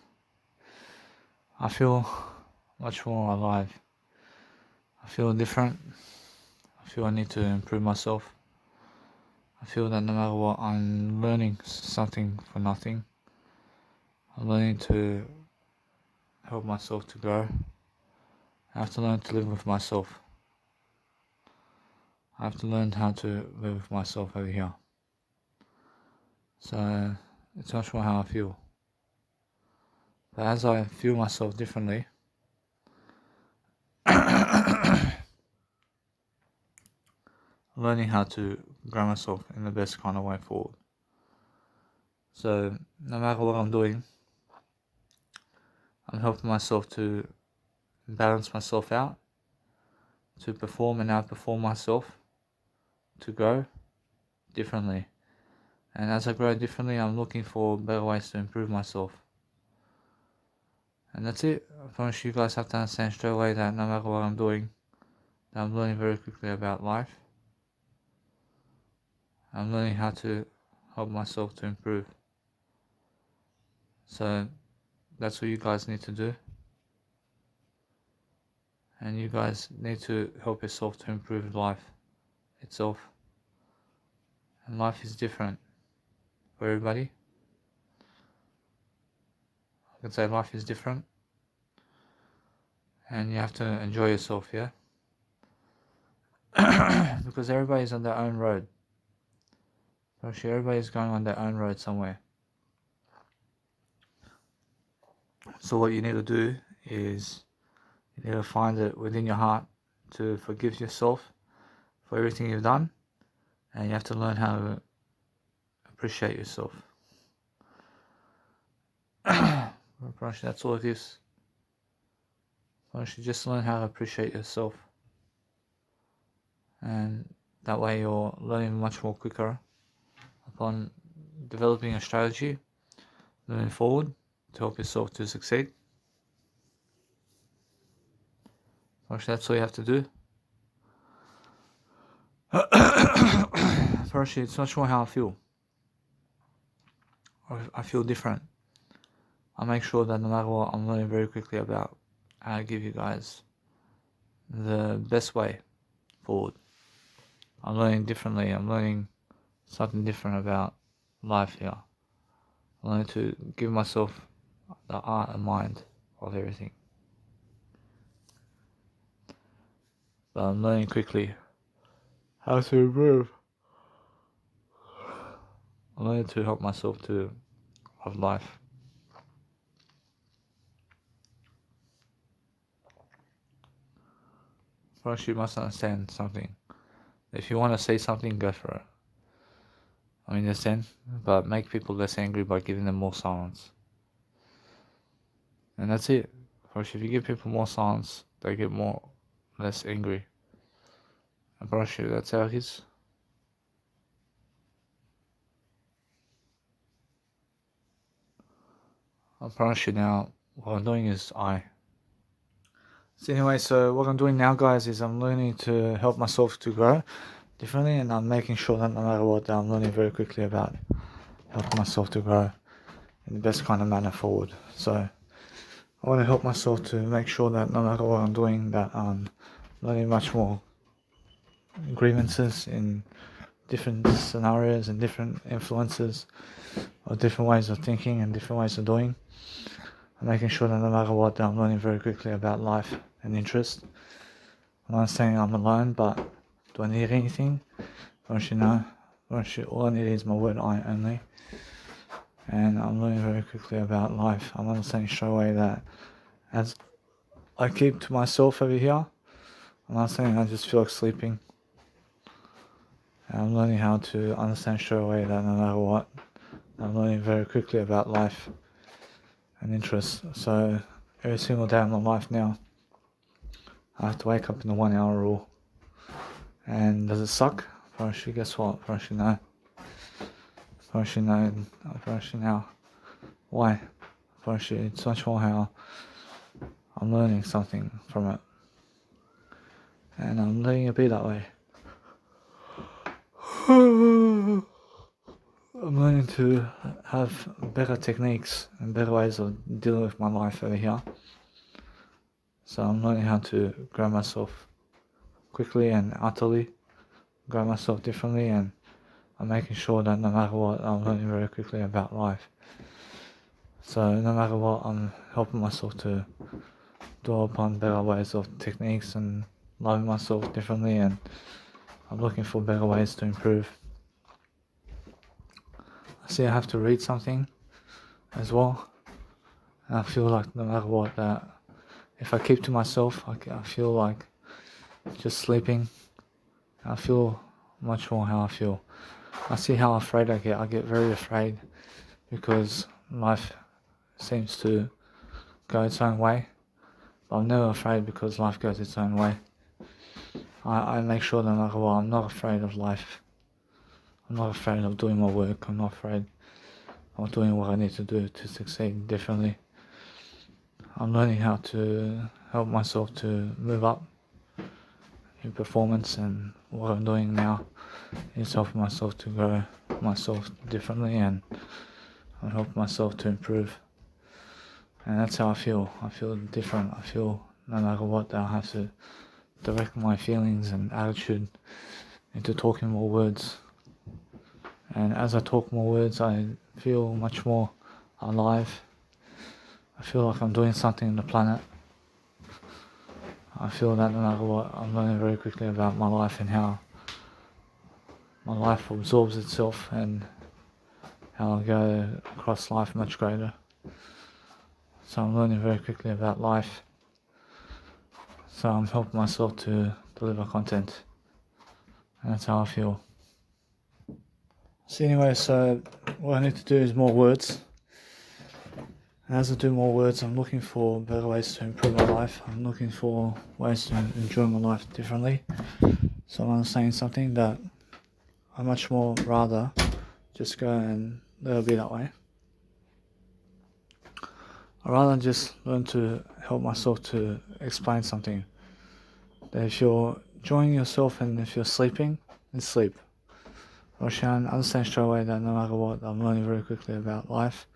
[SPEAKER 1] I feel much more alive. I feel different. I feel I need to improve myself. I feel that no matter what, I'm learning something for nothing. I'm learning to help myself to grow. I have to learn to live with myself. I have to learn how to live with myself over here. So it's not sure how I feel. But as I feel myself differently, I'm learning how to grow myself in the best kind of way forward. So no matter what I'm doing, I'm helping myself to balance myself out, to perform and outperform myself, to grow differently. And as I grow differently, I'm looking for better ways to improve myself. And that's it. I promise you guys have to understand straight away that no matter what I'm doing, that I'm learning very quickly about life. I'm learning how to help myself to improve. So that's what you guys need to do. And you guys need to help yourself to improve life itself. And life is different for everybody. I can say life is different. And you have to enjoy yourself, yeah? Because everybody's on their own road. Actually, everybody's going on their own road somewhere. So what you need to do is you need to find it within your heart to forgive yourself for everything you've done, and you have to learn how to appreciate yourself. That's all it is. You should just learn how to appreciate yourself, and that way you're learning much more quicker upon developing a strategy moving forward to help yourself to succeed. That's all you have to do. Firstly, it's not sure how I feel. I feel different. I make sure that no matter what, I'm learning very quickly about how to give you guys the best way forward. I'm learning differently. I'm learning something different about life here. I'm learning to give myself the art and mind of everything. But I'm learning quickly how to improve. I'm learning to help myself to love life. First, you must understand something. If you want to say something, go for it. I understand, but make people less angry by giving them more silence. And that's it. First, if you give people more silence, they get less angry. I promise you, that's how it is. I promise you now, what I'm doing is So anyway, so what I'm doing now, guys, is I'm learning to help myself to grow differently, and I'm making sure that no matter what, I'm learning very quickly about helping myself to grow in the best kind of manner forward. So I want to help myself to make sure that no matter what I'm doing, that I'm learning much more grievances in different scenarios and different influences or different ways of thinking and different ways of doing. I'm making sure that no matter what, that I'm learning very quickly about life and interest. I'm not saying I'm alone, but do I need anything? Don't you know? All I need is my word I only. And I'm learning very quickly about life. I'm understanding straight away that as I keep to myself over here, I'm not saying I just feel like sleeping. And I'm learning how to understand straight away that no matter what, I'm learning very quickly about life and interests. So every single day of my life now, I have to wake up in the 1 hour rule. And does it suck? Firstly, guess what? Firstly, no. Firstly, no. Firstly, now. Why? Firstly, it's much more how I'm learning something from it. And I'm letting it be that way. I'm learning to have better techniques and better ways of dealing with my life over here. So I'm learning how to grow myself quickly and utterly grow myself differently, and I'm making sure that no matter what, I'm learning very quickly about life. So no matter what, I'm helping myself to dwell upon better ways of techniques and loving myself differently, and I'm looking for better ways to improve. I see I have to read something as well, and I feel like no matter what, that if I keep to myself, I feel like just sleeping. I feel much more how I feel. I see how afraid I get. I get very afraid because life seems to go its own way. But I'm never afraid because life goes its own way. I make sure no matter what, I'm not afraid of life. I'm not afraid of doing my work. I'm not afraid of doing what I need to do to succeed differently. I'm learning how to help myself to move up in performance, and what I'm doing now is helping myself to grow myself differently, and I'm helping myself to improve. And that's how I feel. I feel different. I feel no matter what that I have to direct my feelings and attitude into talking more words. And as I talk more words, I feel much more alive. I feel like I'm doing something on the planet. I feel that no matter what, I'm learning very quickly about my life and how my life absorbs itself, and how I go across life much greater. So I'm learning very quickly about life. So I'm helping myself to deliver content. And that's how I feel. So anyway, so what I need to do is more words. And as I do more words, I'm looking for better ways to improve my life. I'm looking for ways to enjoy my life differently. So I'm saying something that I much more rather just go and let it be that way. I'd rather just learn to help myself to explain something. That if you're enjoying yourself and if you're sleeping, then sleep. Roshan, understand straight away that no matter what, I'm learning very quickly about life.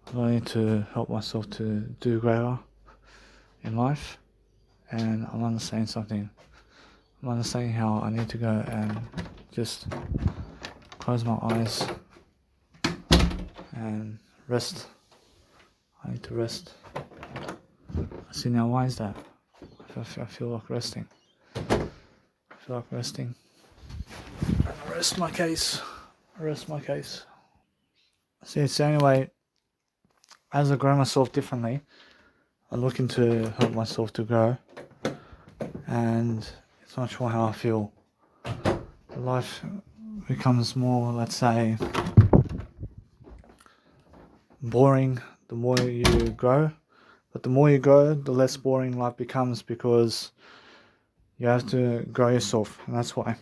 [SPEAKER 1] I'm learning to help myself to do greater in life, and I'm understanding something. I'm understanding how I need to go and just close my eyes and rest. I need to rest. I see now, why is that? I feel like resting. I feel like resting. I rest my case. See, so anyway, as I grow myself differently, I'm looking to help myself to grow, and it's much more how I feel. Life becomes more, let's say, boring the more you grow, but the more you grow, the less boring life becomes, because you have to grow yourself, and that's why.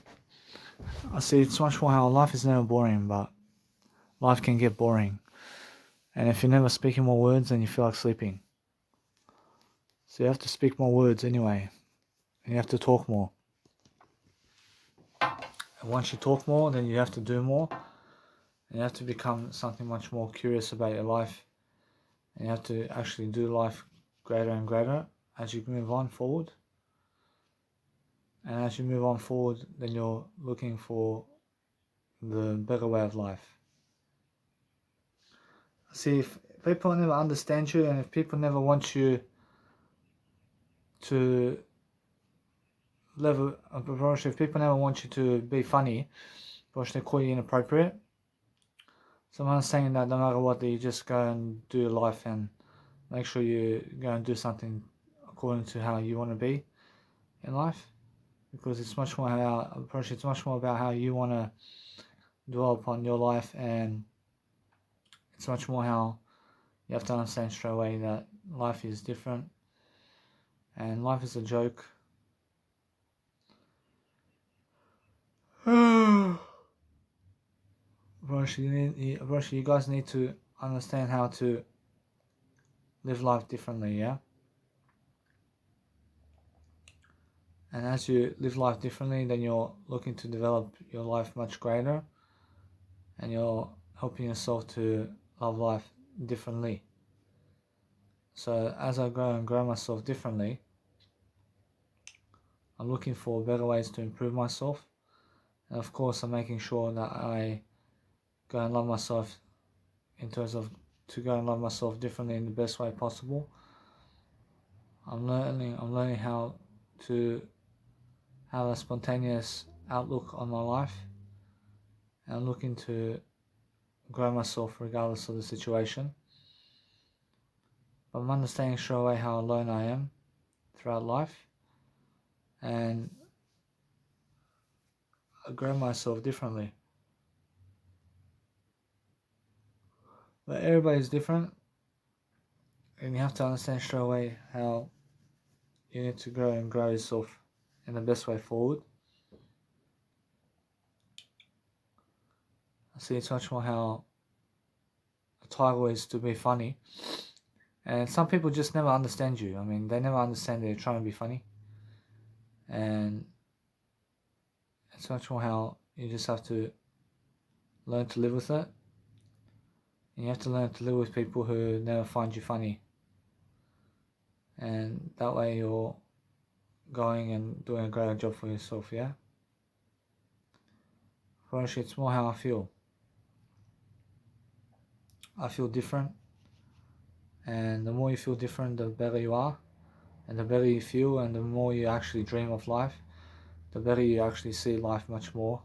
[SPEAKER 1] I see it's much more how life is never boring, but life can get boring. And if you're never speaking more words, then you feel like sleeping. So you have to speak more words anyway, and you have to talk more. And once you talk more, then you have to do more, and you have to become something much more curious about your life, and you have to actually do life greater and greater as you move on forward. And as you move on forward, then you're looking for the better way of life. See, if people never understand you, and if people never want you to level, if people never want you to be funny, because they call you inappropriate. So I'm saying that no matter what, that you just go and do life and make sure you go and do something according to how you want to be in life, because it's much more it's much more about how you want to dwell upon your life, and it's much more how you have to understand straight away that life is different, and life is a joke. You guys need to understand how to live life differently, yeah? And as you live life differently, then you're looking to develop your life much greater, and you're helping yourself to love life differently. So as I grow and grow myself differently, I'm looking for better ways to improve myself. And of course, I'm making sure that I go and love myself in terms of to go and love myself differently in the best way possible. I'm learning how to have a spontaneous outlook on my life, and I'm looking to grow myself regardless of the situation. But I'm understanding straight away how alone I am throughout life, and I grow myself differently. But everybody's different, and you have to understand straight away how you need to grow and grow yourself in the best way forward. I see it's much more how the title is to be funny, and some people just never understand you. I mean, they never understand that you're trying to be funny, and it's much more how you just have to learn to live with it. And you have to learn to live with people who never find you funny, and that way you're going and doing a great job for yourself. Yeah, for actually, it's more how I feel. I feel different, and the more you feel different, the better you are, and the better you feel, and the more you actually dream of life, the better you actually see life much more.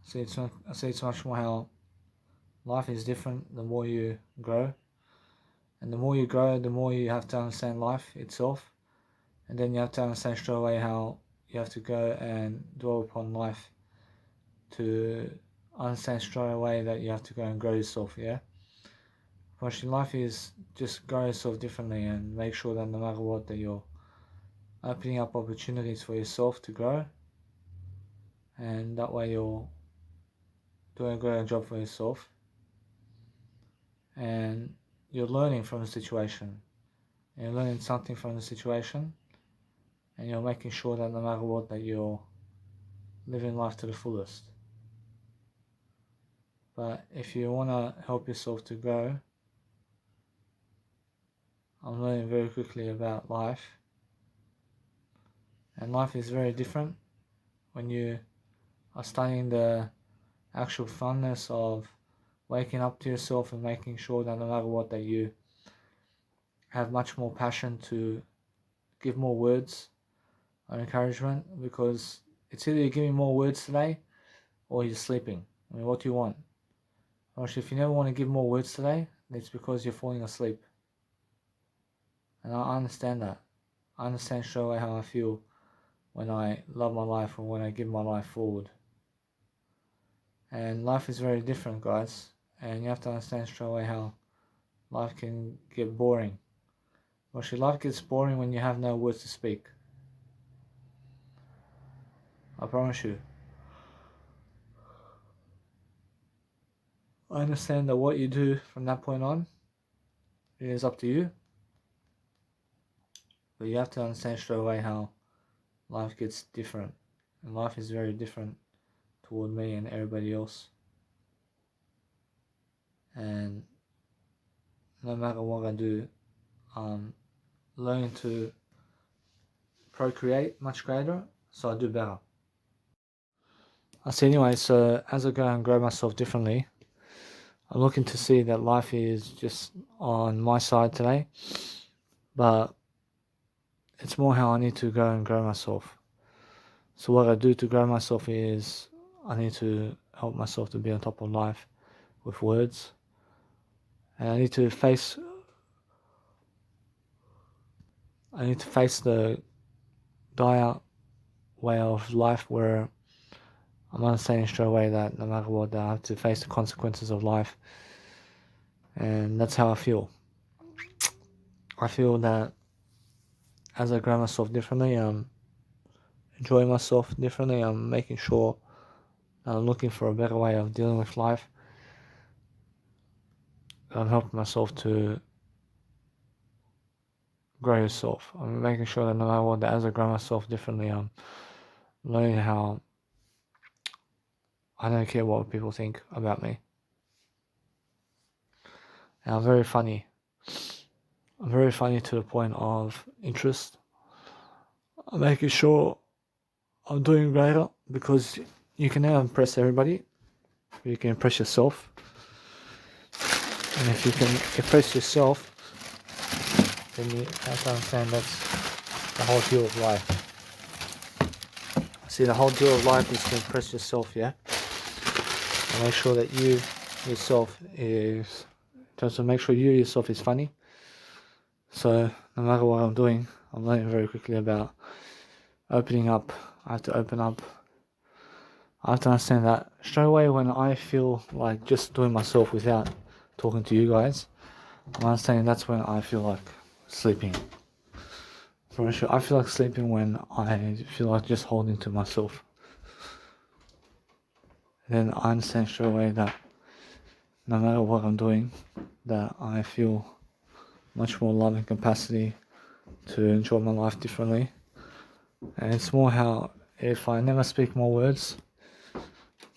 [SPEAKER 1] I see it's much more how life is different the more you grow, and the more you grow, the more you have to understand life itself, and then you have to understand straight away how you have to go and dwell upon life to understand straight away that you have to go and grow yourself. Yeah, watching life is just grow yourself differently and make sure that no matter what, that you're opening up opportunities for yourself to grow, and that way you're doing a great job for yourself, and you're learning from the situation, and you're learning something from the situation, and you're making sure that no matter what, that you're living life to the fullest. But if you want to help yourself to grow, I'm learning very quickly about life, and life is very different when you are studying the actual funness of waking up to yourself and making sure that no matter what, that you have much more passion to give more words of encouragement, because it's either you're giving more words today or you're sleeping. I mean, what do you want? Actually, if you never want to give more words today, it's because you're falling asleep. And I understand that. I understand straight away how I feel when I love my life or when I give my life forward. And life is very different, guys. And you have to understand straight away how life can get boring. Actually, life gets boring when you have no words to speak. I promise you. I understand that what you do from that point on, it is up to you. But you have to understand straight away how life gets different. And life is very different toward me and everybody else. And no matter what I do, I'm learning to procreate much greater, so I do better. I see anyway, so as I go and grow myself differently, I'm looking to see that life is just on my side today, but it's more how I need to go and grow myself. So what I do to grow myself is I need to help myself to be on top of life with words, and I need to face the dire way of life where I'm understanding straight away that no matter what, I have to face the consequences of life, and that's how I feel. I feel that as I grow myself differently, I'm enjoying myself differently. I'm making sure that I'm looking for a better way of dealing with life. I'm helping myself to grow yourself. I'm making sure that no matter what, that as I grow myself differently, I'm learning how I don't care what people think about me. And I'm very funny. I'm very funny to the point of interest. I'm making sure I'm doing greater because you can now impress everybody. You can impress yourself. And if you can impress yourself, then you have to understand that's the whole deal of life. See, the whole deal of life is to impress yourself, yeah? And make sure that you yourself is, just to make sure you yourself is funny. So no matter what I'm doing, I'm learning very quickly about opening up. I have to open up. I have to understand that straight away when I feel like just doing myself without talking to you guys, I'm understanding that's when I feel like sleeping. For sure, I feel like sleeping when I feel like just holding to myself. Then I understand straight away that no matter what I'm doing, that I feel much more love and capacity to enjoy my life differently. And it's more how if I never speak more words,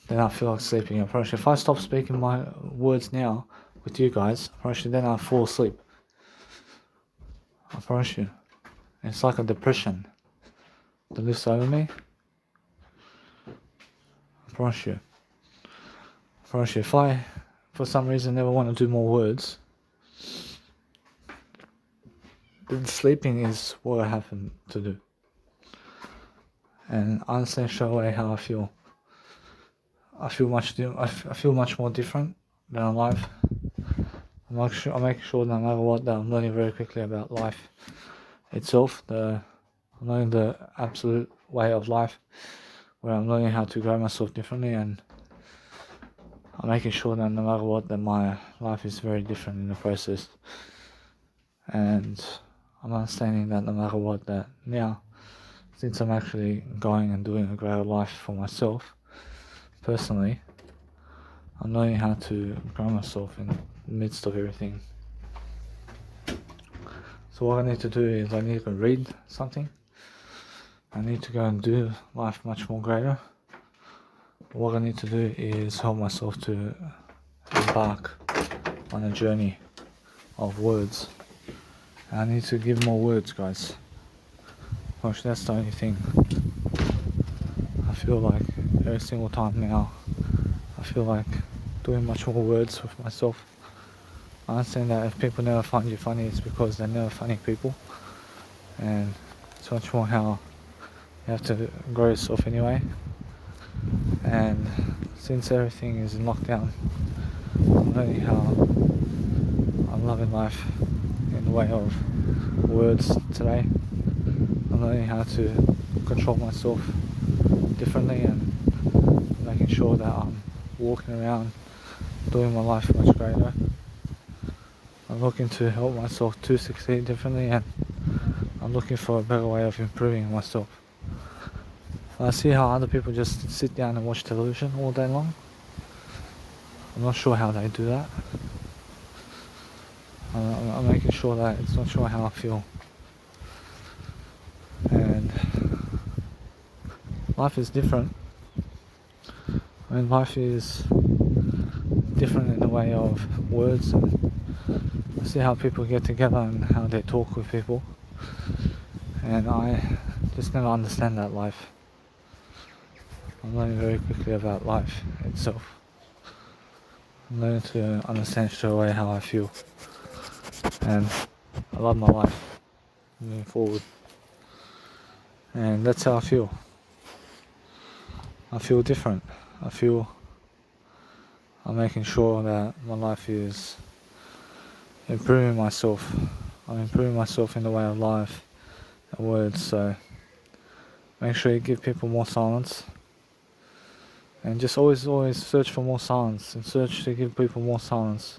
[SPEAKER 1] then I feel like sleeping. I promise you, if I stop speaking my words now with you guys, I promise you, then I fall asleep. I promise you. It's like a depression that lifts over me. I promise you. I promise you, if I, for some reason, never want to do more words, then sleeping is what I happen to do. And I understand straight away how I feel. I feel much more different than alive. I'm making sure no matter what that I'm learning very quickly about life itself. I'm learning the absolute way of life, where I'm learning how to grow myself differently, and I'm making sure that no matter what, that my life is very different in the process. And I'm understanding that no matter what, that now, since I'm actually going and doing a greater life for myself, personally, I'm learning how to grow myself in the midst of everything. So what I need to do is I need to read something. I need to go and do life much more greater. What I need to do is help myself to embark on a journey of words. And I need to give more words, guys. Gosh, that's the only thing. I feel like every single time now, I feel like doing much more words with myself. I understand that if people never find you funny, it's because they're never funny people. And it's much more how you have to grow yourself anyway. And since everything is in lockdown, I'm learning how I'm loving life in the way of words today. I'm learning how to control myself differently and making sure that I'm walking around doing my life much greater. I'm looking to help myself to succeed differently, and I'm looking for a better way of improving myself. I see how other people just sit down and watch television all day long. I'm not sure how they do that. I'm making sure that it's not sure how I feel. And life is different. I mean, life is different in the way of words, and I see how people get together and how they talk with people, and I just never understand that life. I'm learning very quickly about life itself. I'm learning to understand straight away how I feel, and I love my life moving forward, and that's how I feel. I feel different. I'm making sure that my life is improving myself. I'm improving myself in the way of life and words, so make sure you give people more silence. And just always search for more silence, and search to give people more silence.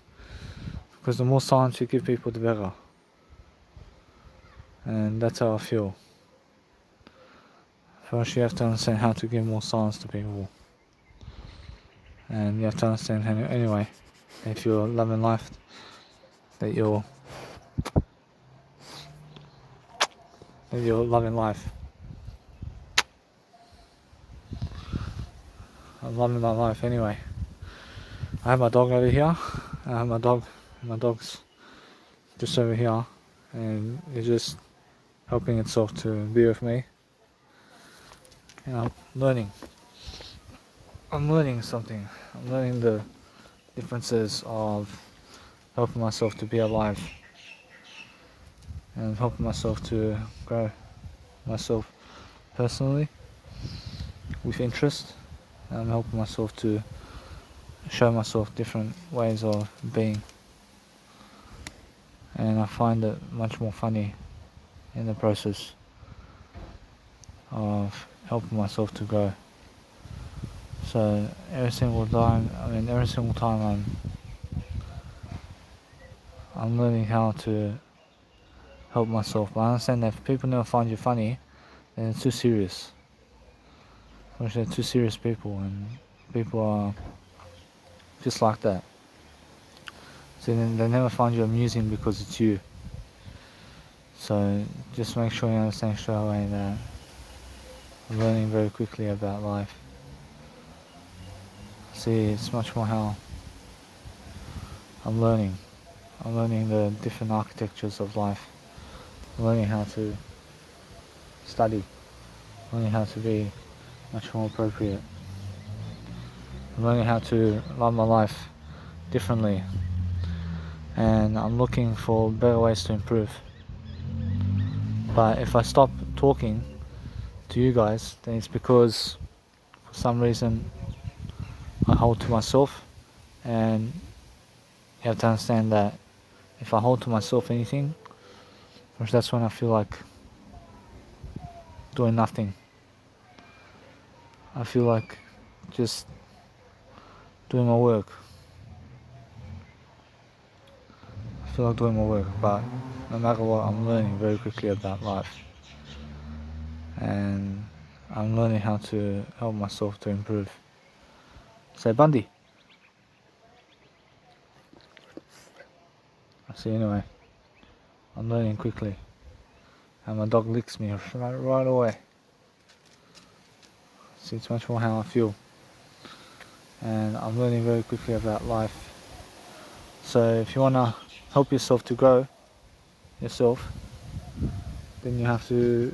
[SPEAKER 1] Because the more silence you give people, the better. And that's how I feel. First you have to understand how to give more silence to people. And you have to understand anyway, if you're loving life, that you're loving life. I'm loving my life anyway. I have my dog over here. I have my dog's just over here, and it's just helping itself to be with me. You know, learning. I'm learning something. I'm learning the differences of helping myself to be alive and helping myself to grow myself personally with interest. And I'm helping myself to show myself different ways of being, and I find it much more funny in the process of helping myself to grow. So every single time, I'm learning how to help myself. But I understand that if people never find you funny, then it's too serious. Which they're too serious people, and people are just like that. So then they never find you amusing because it's you. So just make sure you understand straight away that I'm learning very quickly about life. See, it's much more how I'm learning. I'm learning the different architectures of life. I'm learning how to study. I'm learning how to be much more appropriate. I'm learning how to love my life differently. And I'm looking for better ways to improve. But if I stop talking to you guys, then it's because for some reason I hold to myself, and you have to understand that if I hold to myself anything, that's when I feel like doing nothing. I feel like just doing my work. I feel like doing my work, but no matter what, I'm learning very quickly about life. And I'm learning how to help myself to improve. Say Bundy. I see anyway. I'm learning quickly. And my dog licks me right away. See, it's much more how I feel. And I'm learning very quickly about life. So if you want to help yourself to grow yourself, then you have to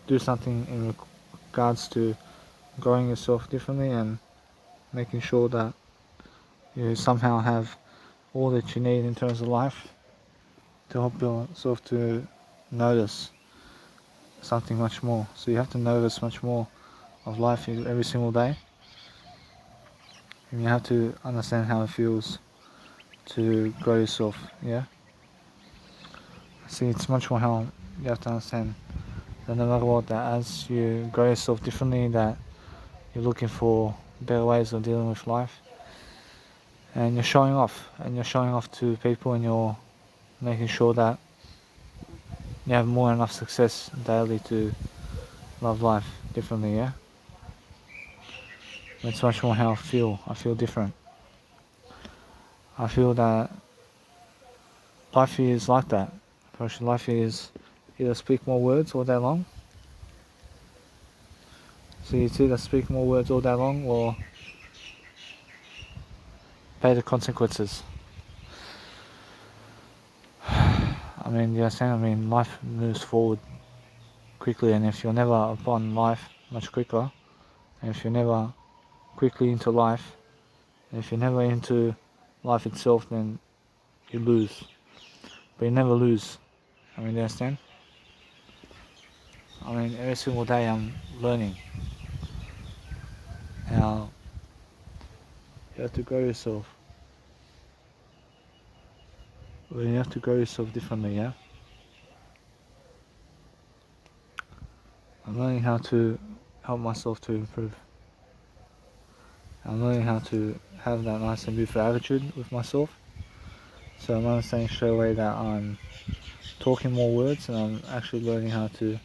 [SPEAKER 1] do something in regards to growing yourself differently and making sure that you somehow have all that you need in terms of life to help yourself to notice something much more. So you have to notice much more of life every single day, and you have to understand how it feels to grow yourself. Yeah. See, it's much more how you have to understand that no matter what, that as you grow yourself differently, that you're looking for better ways of dealing with life, and you're showing off to people, and you're making sure that you have more than enough success daily to love life differently. Yeah. That's much more how I feel. I feel different. I feel that life is like that. Actually, life is either speak more words all day long. So it's either speak more words all day long or pay the consequences. I mean, you understand? I mean, life moves forward quickly, and if you're never upon life much quicker, and if you're never quickly into life, and if you're never into life itself, then you lose. But you never lose. I mean, you understand? I mean, every single day I'm learning how you have to grow yourself. Well, you have to grow yourself differently, yeah? I'm learning how to help myself to improve. I'm learning how to have that nice and beautiful attitude with myself. So I'm understanding straight away that I'm talking more words, and I'm actually learning how to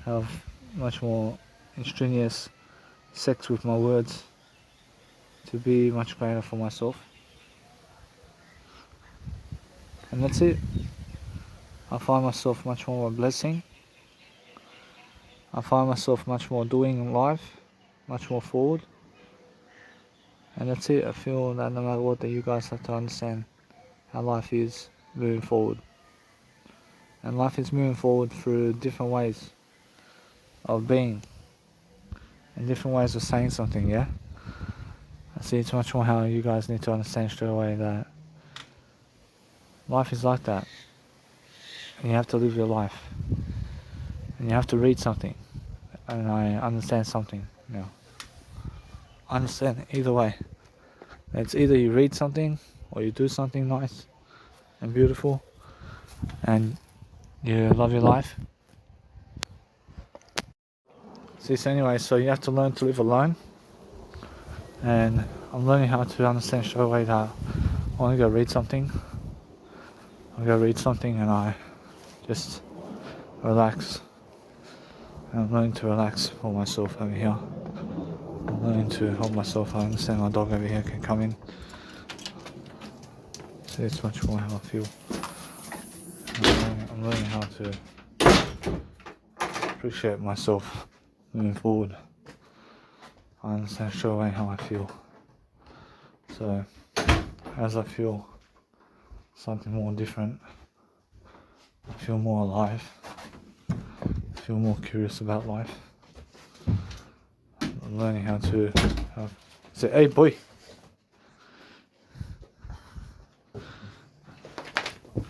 [SPEAKER 1] have much more strenuous sex with my words to be much greater for myself. And that's it. I find myself much more a blessing. I find myself much more doing in life, much more forward. And that's it. I feel that no matter what, that you guys have to understand how life is moving forward. And life is moving forward through different ways of being. and different ways of saying something, yeah? I see it's much more how you guys need to understand straight away that life is like that. And you have to live your life. And you have to read something. And I understand something now. I understand either way. It's either you read something or you do something nice and beautiful and you love your life. See, so anyway, so you have to learn to live alone. And I'm learning how to understand straight away that I want to go read something. I go read something and I just relax. And I'm learning to relax for myself over here. I'm learning to hold myself. I understand my dog over here can come in. See, it's much more how I feel. I'm learning how to appreciate myself moving forward. I understand straight away how I feel. So, as I feel something more different, I feel more alive. I feel more curious about life. I'm learning how to say, hey boy!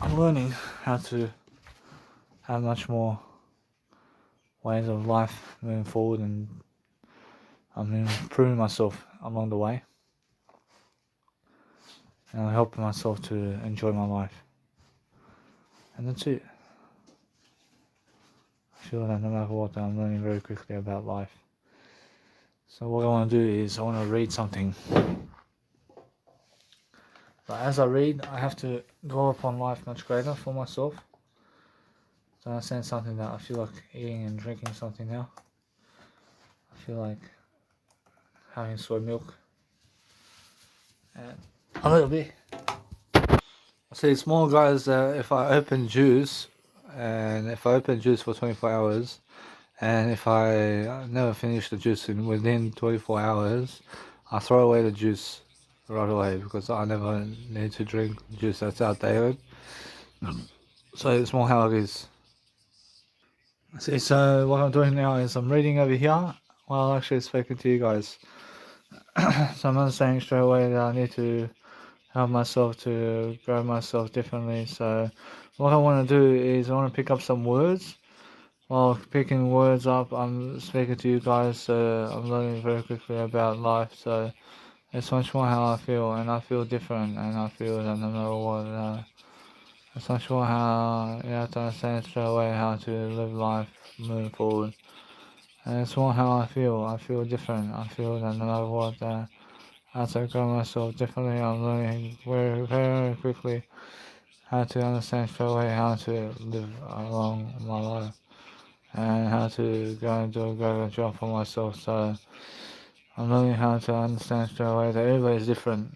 [SPEAKER 1] I'm learning how to have much more ways of life moving forward, and I'm improving myself along the way. And I'm helping myself to enjoy my life. And that's it. I feel that no matter what, I'm learning very quickly about life. So what I want to do is I want to read something. But as I read, I have to dwell upon life much greater for myself. So I understand something that I feel like eating and drinking something now. I feel like having soy milk. And a little bit. See, it's more, guys, if I open juice, and if I open juice for 24 hours, and if I never finish the juice within 24 hours, I throw away the juice right away because I never need to drink juice that's outdated. So it's more how it is. See, so what I'm doing now is I'm reading over here while actually speaking to you guys. So I'm understanding straight away that I need to help myself to grow myself differently. So what I want to do is I want to pick up some words. While picking words up, I'm speaking to you guys, so I'm learning very quickly about life. So it's much more how I feel, and I feel different, and I feel that no matter what, it's much more how you have to understand straight away how to live life moving forward. And it's more how I feel. I feel different. I feel that no matter what, as I grow myself differently, I'm learning very, very quickly how to understand straight away how to live along my life and how to go and do a greater job for myself. So I'm learning how to understand straight away that everybody's different.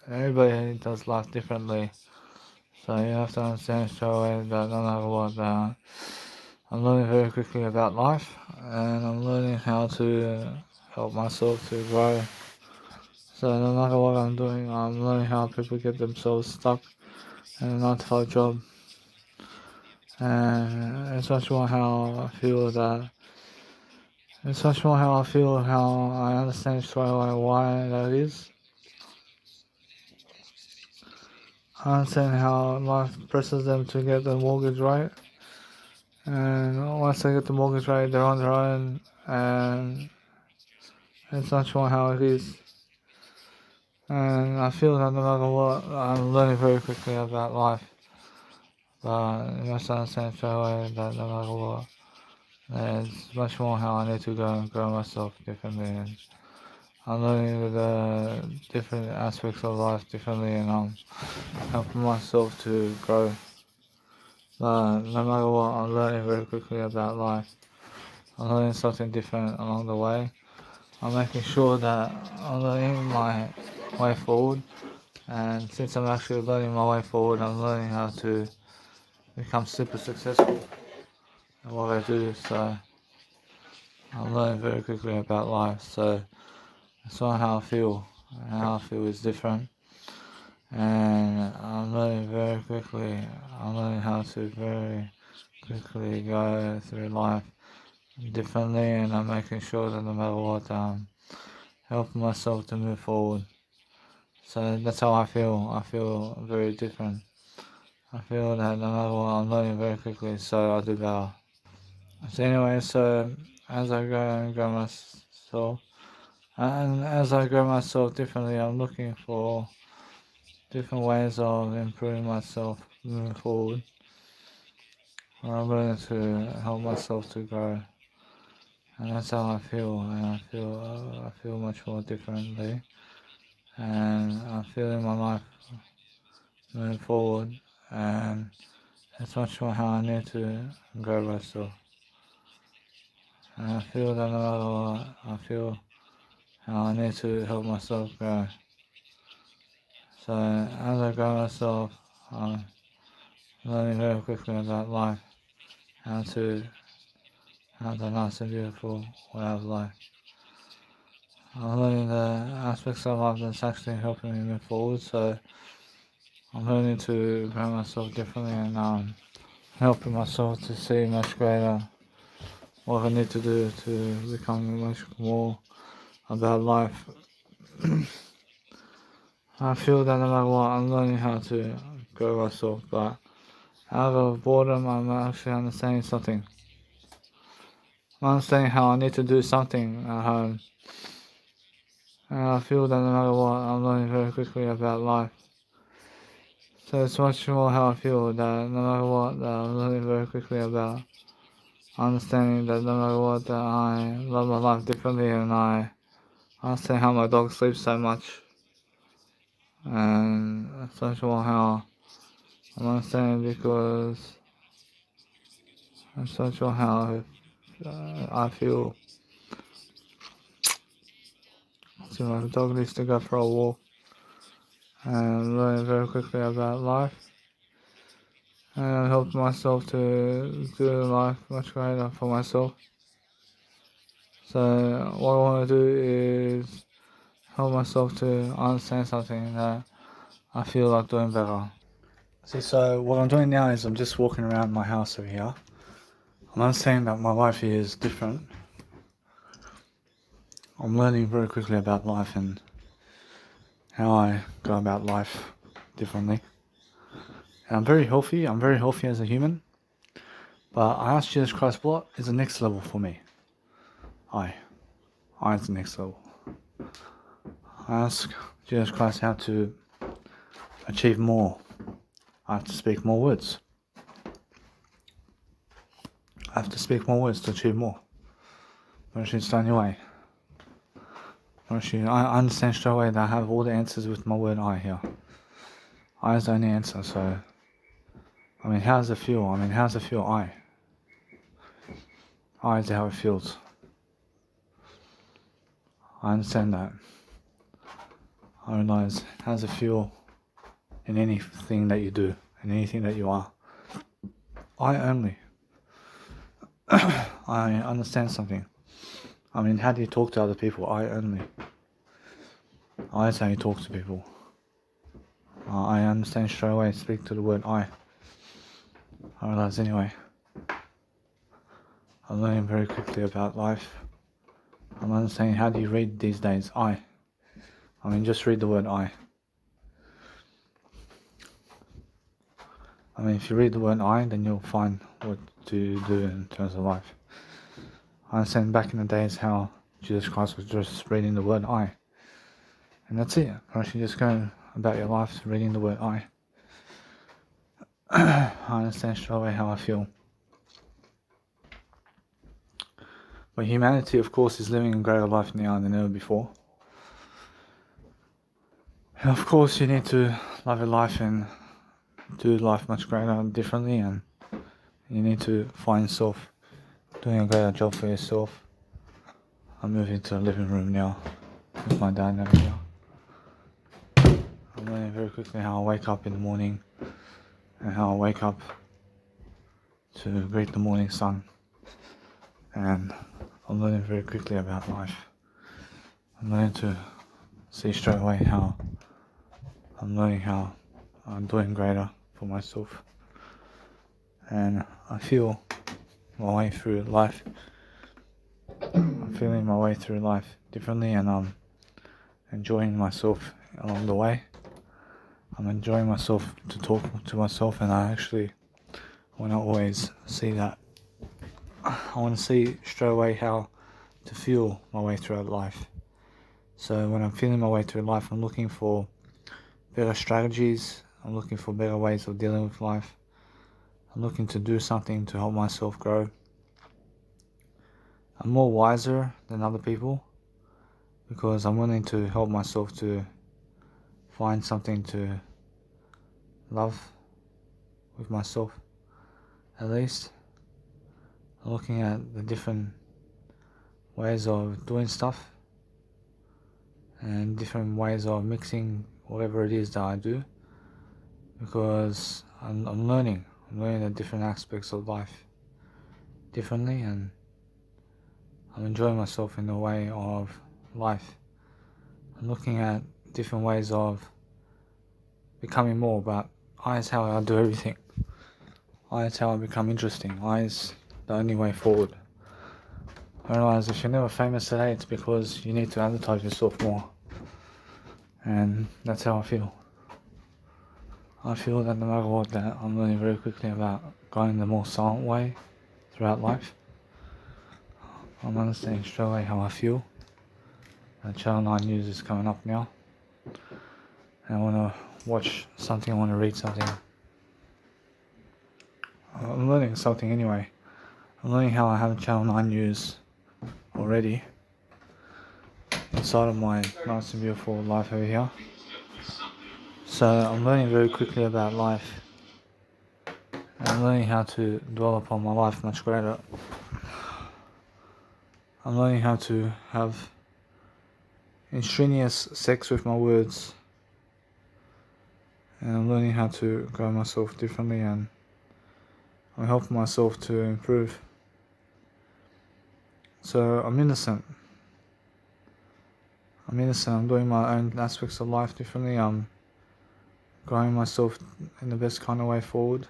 [SPEAKER 1] Everybody does life differently. So you have to understand straight away that no matter what, I'm learning very quickly about life, and I'm learning how to help myself to grow. So no matter what I'm doing, I'm learning how people get themselves stuck in a 9 to 5 job. And it's much more how I feel that it's much more how I feel, how I understand straight away why that is. I understand how life presses them to get the mortgage right. And once they get the mortgage right, they're on their own, and it's much more how it is. And I feel that no matter what, I'm learning very quickly about life. But you must understand straight away that no matter what, it's much more how I need to go and grow myself differently. And I'm learning the different aspects of life differently, and I'm helping myself to grow. But no matter what, I'm learning very quickly about life. I'm learning something different along the way. I'm making sure that I'm learning my way forward. And since I'm actually learning my way forward, I'm learning how to become super successful in what I do. So I'm learning very quickly about life. So that's not how I feel. How I feel is different. And I'm learning very quickly. I'm learning how to very quickly go through life differently, and I'm making sure that no matter what, helping myself to move forward. So that's how I feel. I feel very different. I feel that no matter what, I'm learning very quickly, so I do better. So anyway, so as I grow myself, and as I grow myself differently, I'm looking for different ways of improving myself moving forward. I'm learning to help myself to grow, and that's how I feel. And I feel much more differently, and I'm feeling my life moving forward, and that's much more how I need to grow myself. And I feel that no matter what, I feel how I need to help myself grow. So as I grow myself, I'm learning very quickly about life, how to have a nice and beautiful way of life. I'm learning the aspects of life that's actually helping me move forward, so I'm learning to grow myself differently, and helping myself to see much greater what I need to do to become much more about life. I feel that no matter what, I'm learning how to grow myself, but out of boredom, I'm actually understanding something. I'm understanding how I need to do something at home. And I feel that no matter what, I'm learning very quickly about life. So it's much more how I feel that no matter what, that I'm learning very quickly about understanding that no matter what, that I love my life differently, and I understand how my dog sleeps so much. And that's much more how I'm understanding, because that's much more how I feel. So my dog needs to go for a walk, and learning very quickly about life, and help myself to do life much greater for myself. So what I want to do is help myself to understand something that I feel like doing better. See, so what I'm doing now is I'm just walking around my house over here. I'm understanding that my life is different. I'm learning very quickly about life and how I go about life differently. And I'm very healthy. I'm very healthy as a human. But I asked Jesus Christ, what is the next level for me? I is the next level. I ask Jesus Christ how to achieve more. I have to speak more words. I have to speak more words to achieve more. Moshe, it's the only way. Moshe, I understand straight away that I have all the answers with my word I here. I is the only answer, so... I mean, how does it feel? How does it feel? I is how it feels. I understand that. I realize, how does it feel in anything that you do, in anything that you are? I only. I understand something. How do you talk to other people? I only. I is how you talk to people. I understand straight away, speak to the word I realize anyway. I'm learning very quickly about life. I'm understanding, how do you read these days? Just read the word I. If you read the word I, then you'll find what to do in terms of life. I understand back in the days how Jesus Christ was just reading the word I. And that's it. You should just go about your life reading the word I. I understand straight away how I feel. But humanity, of course, is living a greater life now than ever before. And of course, you need to love your life and do life much greater and differently, and you need to find yourself doing a greater job for yourself. I'm moving to the living room now with my dad over here. I'm learning very quickly how I wake up in the morning and how I wake up to greet the morning sun. And I'm learning very quickly about life. I'm learning to see straight away how I'm learning how I'm doing greater for myself. And I feel my way through life feeling my way through life differently, and I'm enjoying myself along the way. I'm enjoying myself to talk to myself, and I actually want to always see that. I want to see straight away how to feel my way throughout life. So when I'm feeling my way through life, I'm looking for better strategies. I'm looking for better ways of dealing with life. I'm looking to do something to help myself grow. I'm more wiser than other people because I'm willing to help myself to find something to love with myself, at least. I'm looking at the different ways of doing stuff and different ways of mixing whatever it is that I do, because I'm learning the different aspects of life differently, and I'm enjoying myself in the way of life. I'm looking at different ways of becoming more, but I is how I do everything. I is how I become interesting. I is the only way forward. I realize if you're never famous today, it's because you need to advertise yourself more. And that's how I feel. I feel that no matter what, that I'm learning very quickly about going the more silent way throughout life. I'm understanding straight away how I feel. Channel 9 News is coming up now. And I want to watch something, I want to read something. I'm learning something anyway. I'm learning how I have Channel 9 News already inside of my nice and beautiful life over here. So I'm learning very quickly about life. And I'm learning how to dwell upon my life much greater. I'm learning how to have strenuous sex with my words. And I'm learning how to grow myself differently, and I'm helping myself to improve. So I'm innocent. I'm doing my own aspects of life differently. I'm growing myself in the best kind of way forward.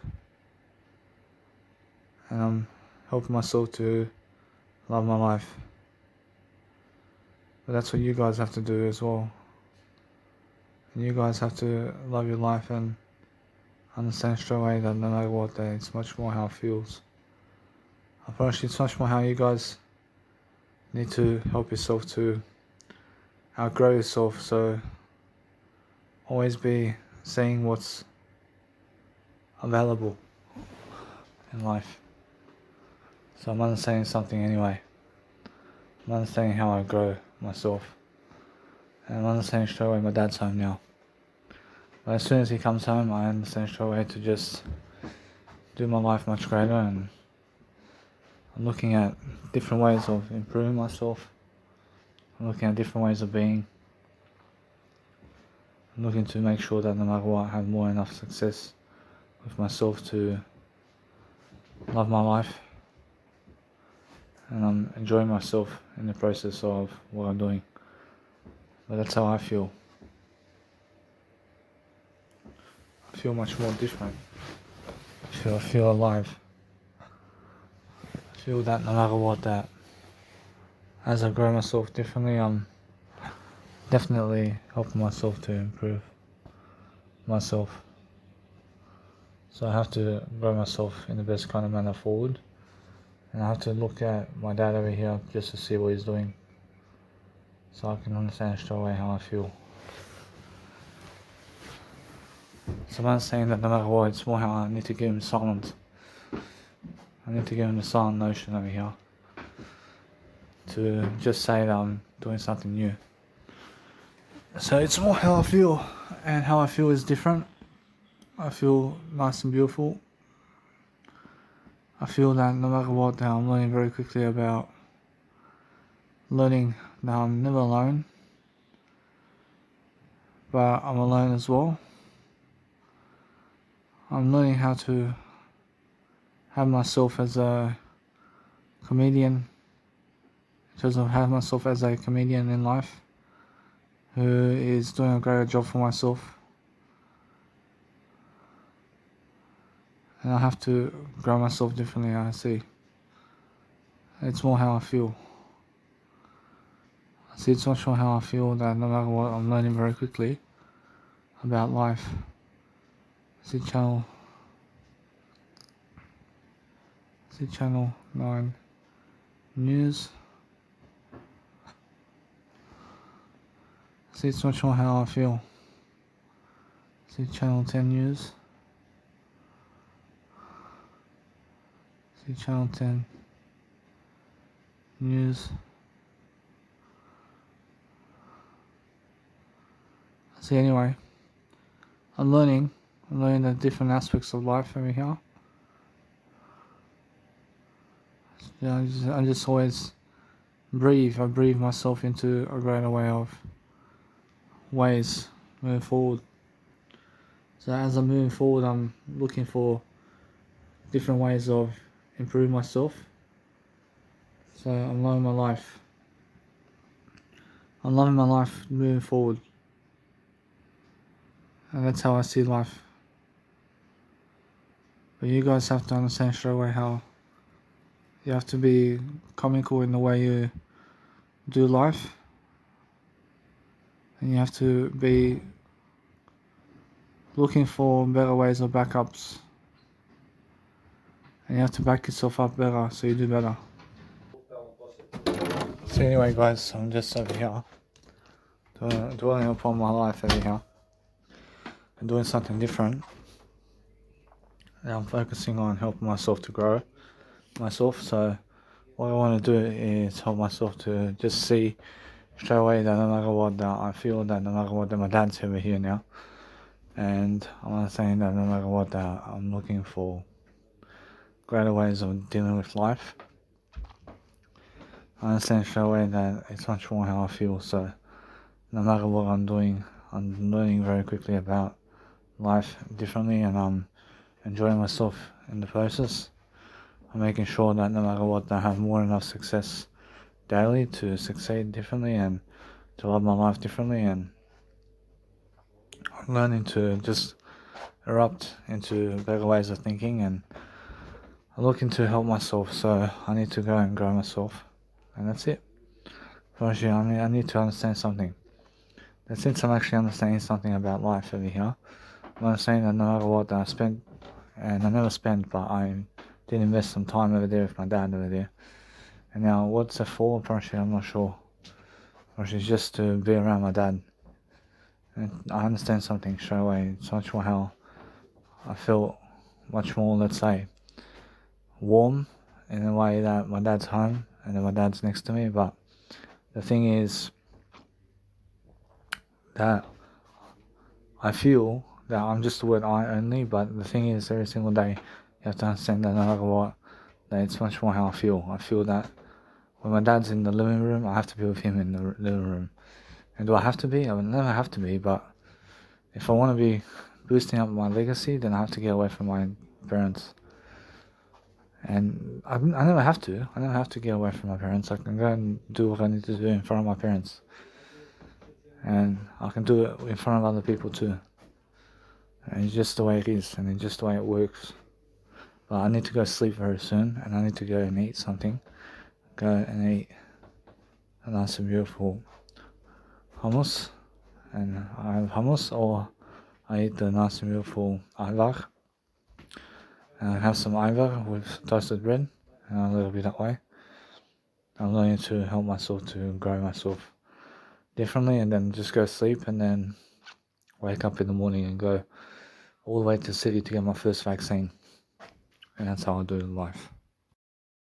[SPEAKER 1] And I'm helping myself to love my life. But that's what you guys have to do as well. And you guys have to love your life and understand straight away that no matter what, that it's much more how it feels. I promise you, it's much more how you guys need to help yourself to outgrow yourself. So always be seeing what's available in life. So I'm understanding something anyway. I'm understanding how I grow myself. And I'm understanding straight away my dad's home now. But as soon as he comes home, I understand straight away to just do my life much greater, and I'm looking at different ways of improving myself. I'm looking at different ways of being. I'm looking to make sure that no matter what, I have more enough success with myself to love my life. And I'm enjoying myself in the process of what I'm doing. But that's how I feel. I feel much more different. I feel alive. I feel that no matter what, that as I grow myself differently, I'm definitely helping myself to improve myself. So I have to grow myself in the best kind of manner forward. And I have to look at my dad over here just to see what he's doing, so I can understand straight away how I feel. So I'm understanding that no matter what, it's more how I need to give him silence. I need to give him the silent notion over here to just say that I'm doing something new. So it's more how I feel, and how I feel is different. I feel nice and beautiful. I feel that no matter what, that I'm learning very quickly about learning that I'm never alone, but I'm alone as well. I'm learning how to have myself as a comedian, have myself as a comedian in life who is doing a greater job for myself. And I have to grow myself differently, I see. It's more how I feel. See, it's not sure how I feel that no matter what, I'm learning very quickly about life. See channel 9 news. See, it's not sure how I feel. See channel 10 news. See channel 10 news. See, anyway, I'm learning the different aspects of life over here. Yeah, I just always breathe. I breathe myself into a greater way of ways moving forward. So as I'm moving forward, I'm looking for different ways of improving myself. So I'm loving my life. I'm loving my life moving forward. And that's how I see life. But you guys have to understand straight away how you have to be comical in the way you do life. And you have to be looking for better ways of backups. And you have to back yourself up better so you do better. So anyway guys, I'm just over here dwelling upon my life over here and doing something different. And I'm focusing on helping myself to grow myself. So what I want to do is help myself to just see straight away that no matter what, that I feel that no matter what, that my dad's over here now. And I'm saying that no matter what, that I'm looking for greater ways of dealing with life. I understand straight away that it's much more how I feel, so no matter what I'm doing, I'm learning very quickly about life differently, and I'm enjoying myself in the process. I'm making sure that no matter what, I have more than enough success daily to succeed differently and to love my life differently, and I'm learning to just erupt into better ways of thinking, and I'm looking to help myself, so I need to go and grow myself, and that's it. Firstly, I need to understand something. That since I'm actually understanding something about life over here, I'm understanding that no matter what, I spent, and I never spent, but I did invest some time over there with my dad over there. And now, what's it for? Apparently, I'm not sure. Apparently, it's just to be around my dad. And I understand something straight away. It's much more how I feel much more, let's say, warm in a way that my dad's home and then my dad's next to me. But the thing is that I feel that I'm just the word I only, but the thing is every single day you have to understand that no matter what, that it's much more how I feel. I feel that when my dad's in the living room, I have to be with him in the living room. And do I have to be? I would never have to be, but if I want to be boosting up my legacy, then I have to get away from my parents. And I never have to. I never have to get away from my parents. I can go and do what I need to do in front of my parents. And I can do it in front of other people too. And it's just the way it is, and it's just the way it works. But I need to go sleep very soon, and I need to go and eat something. Go and eat a nice and beautiful hummus. And I have hummus, or I eat the nice and beautiful ayvar. And I have some ayvar with toasted bread, and a little bit that way. I'm learning to help myself to grow myself differently, and then just go sleep, and then wake up in the morning and go all the way to the city to get my first vaccine. And that's how I do life.